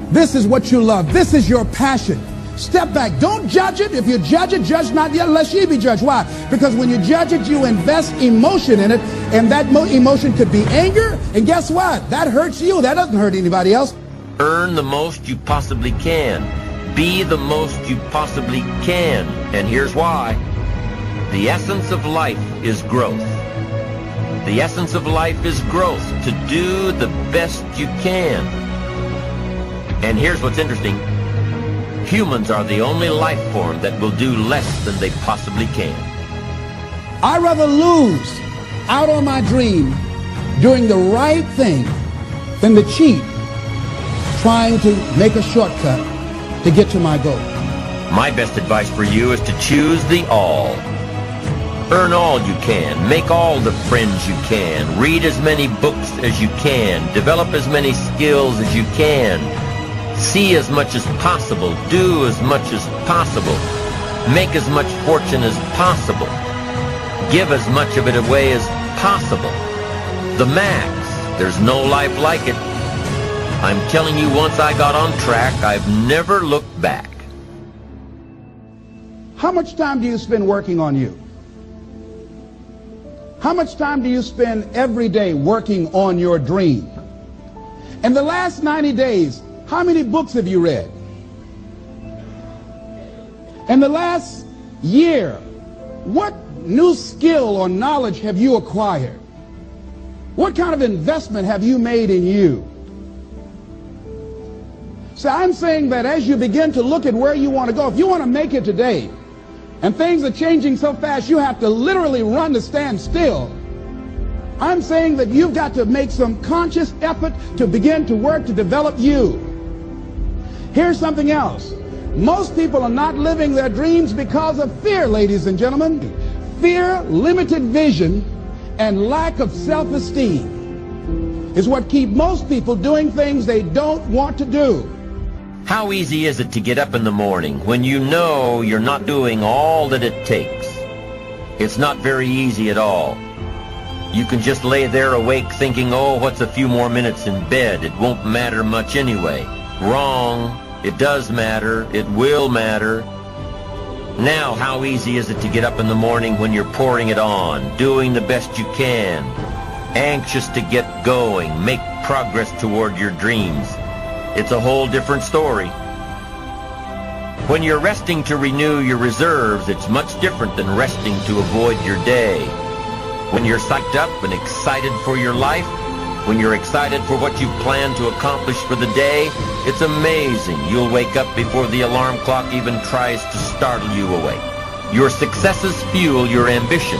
This is what you love. This is your passion. Step back. Don't judge it. If you judge it, judge not yet, lest ye be judged. Why? Because when you judge it, you invest emotion in it, and that emotion could be anger. And guess what? That hurts you. That doesn't hurt anybody else. Earn the most you possibly can. Be the most you possibly can. And here's why. The essence of life is growth. The essence of life is growth. To do the best you can. And here's what's interesting. Humans are the only life form that will do less than they possibly can. I'd rather lose out on my dream doing the right thing than to cheat trying to make a shortcut to get to my goal. My best advice for you is to choose the all. Earn all you can. Make all the friends you can. Read as many books as you can. Develop as many skills as you can. See as much as possible. Do as much as possible. Make as much fortune as possible. Give as much of it away as possible. The max. There's no life like it. I'm telling you, once I got on track, I've never looked back. How much time do you spend working on you? How much time do you spend every day working on your dream? In the last 90 days, how many books have you read? In the last year, what new skill or knowledge have you acquired? What kind of investment have you made in you? So I'm saying that as you begin to look at where you want to go, if you want to make it today, and things are changing so fast you have to literally run to stand still, I'm saying that you've got to make some conscious effort to begin to work to develop you. Here's something else. Most people are not living their dreams because of fear, ladies and gentlemen. Fear, limited vision, and lack of self-esteem is what keep most people doing things they don't want to do. How easy is it to get up in the morning when you know you're not doing all that it takes? It's not very easy at all. You can just lay there awake thinking, oh, what's a few more minutes in bed? It won't matter much anyway. Wrong. It does matter. It will matter. Now, how easy is it to get up in the morning when you're pouring it on, doing the best you can, anxious to get going, make progress toward your dreams? It's a whole different story. When you're resting to renew your reserves, it's much different than resting to avoid your day. When you're psyched up and excited for your life, when you're excited for what you plan to accomplish for the day, it's amazing. You'll wake up before the alarm clock even tries to startle you awake. Your successes fuel your ambition.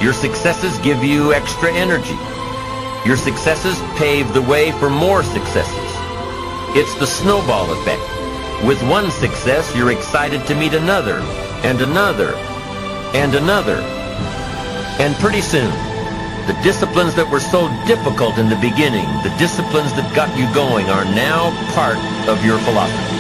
Your successes give you extra energy. Your successes pave the way for more successes. It's the snowball effect. With one success, you're excited to meet another, and another, and another. And pretty soon, the disciplines that were so difficult in the beginning, the disciplines that got you going, are now part of your philosophy.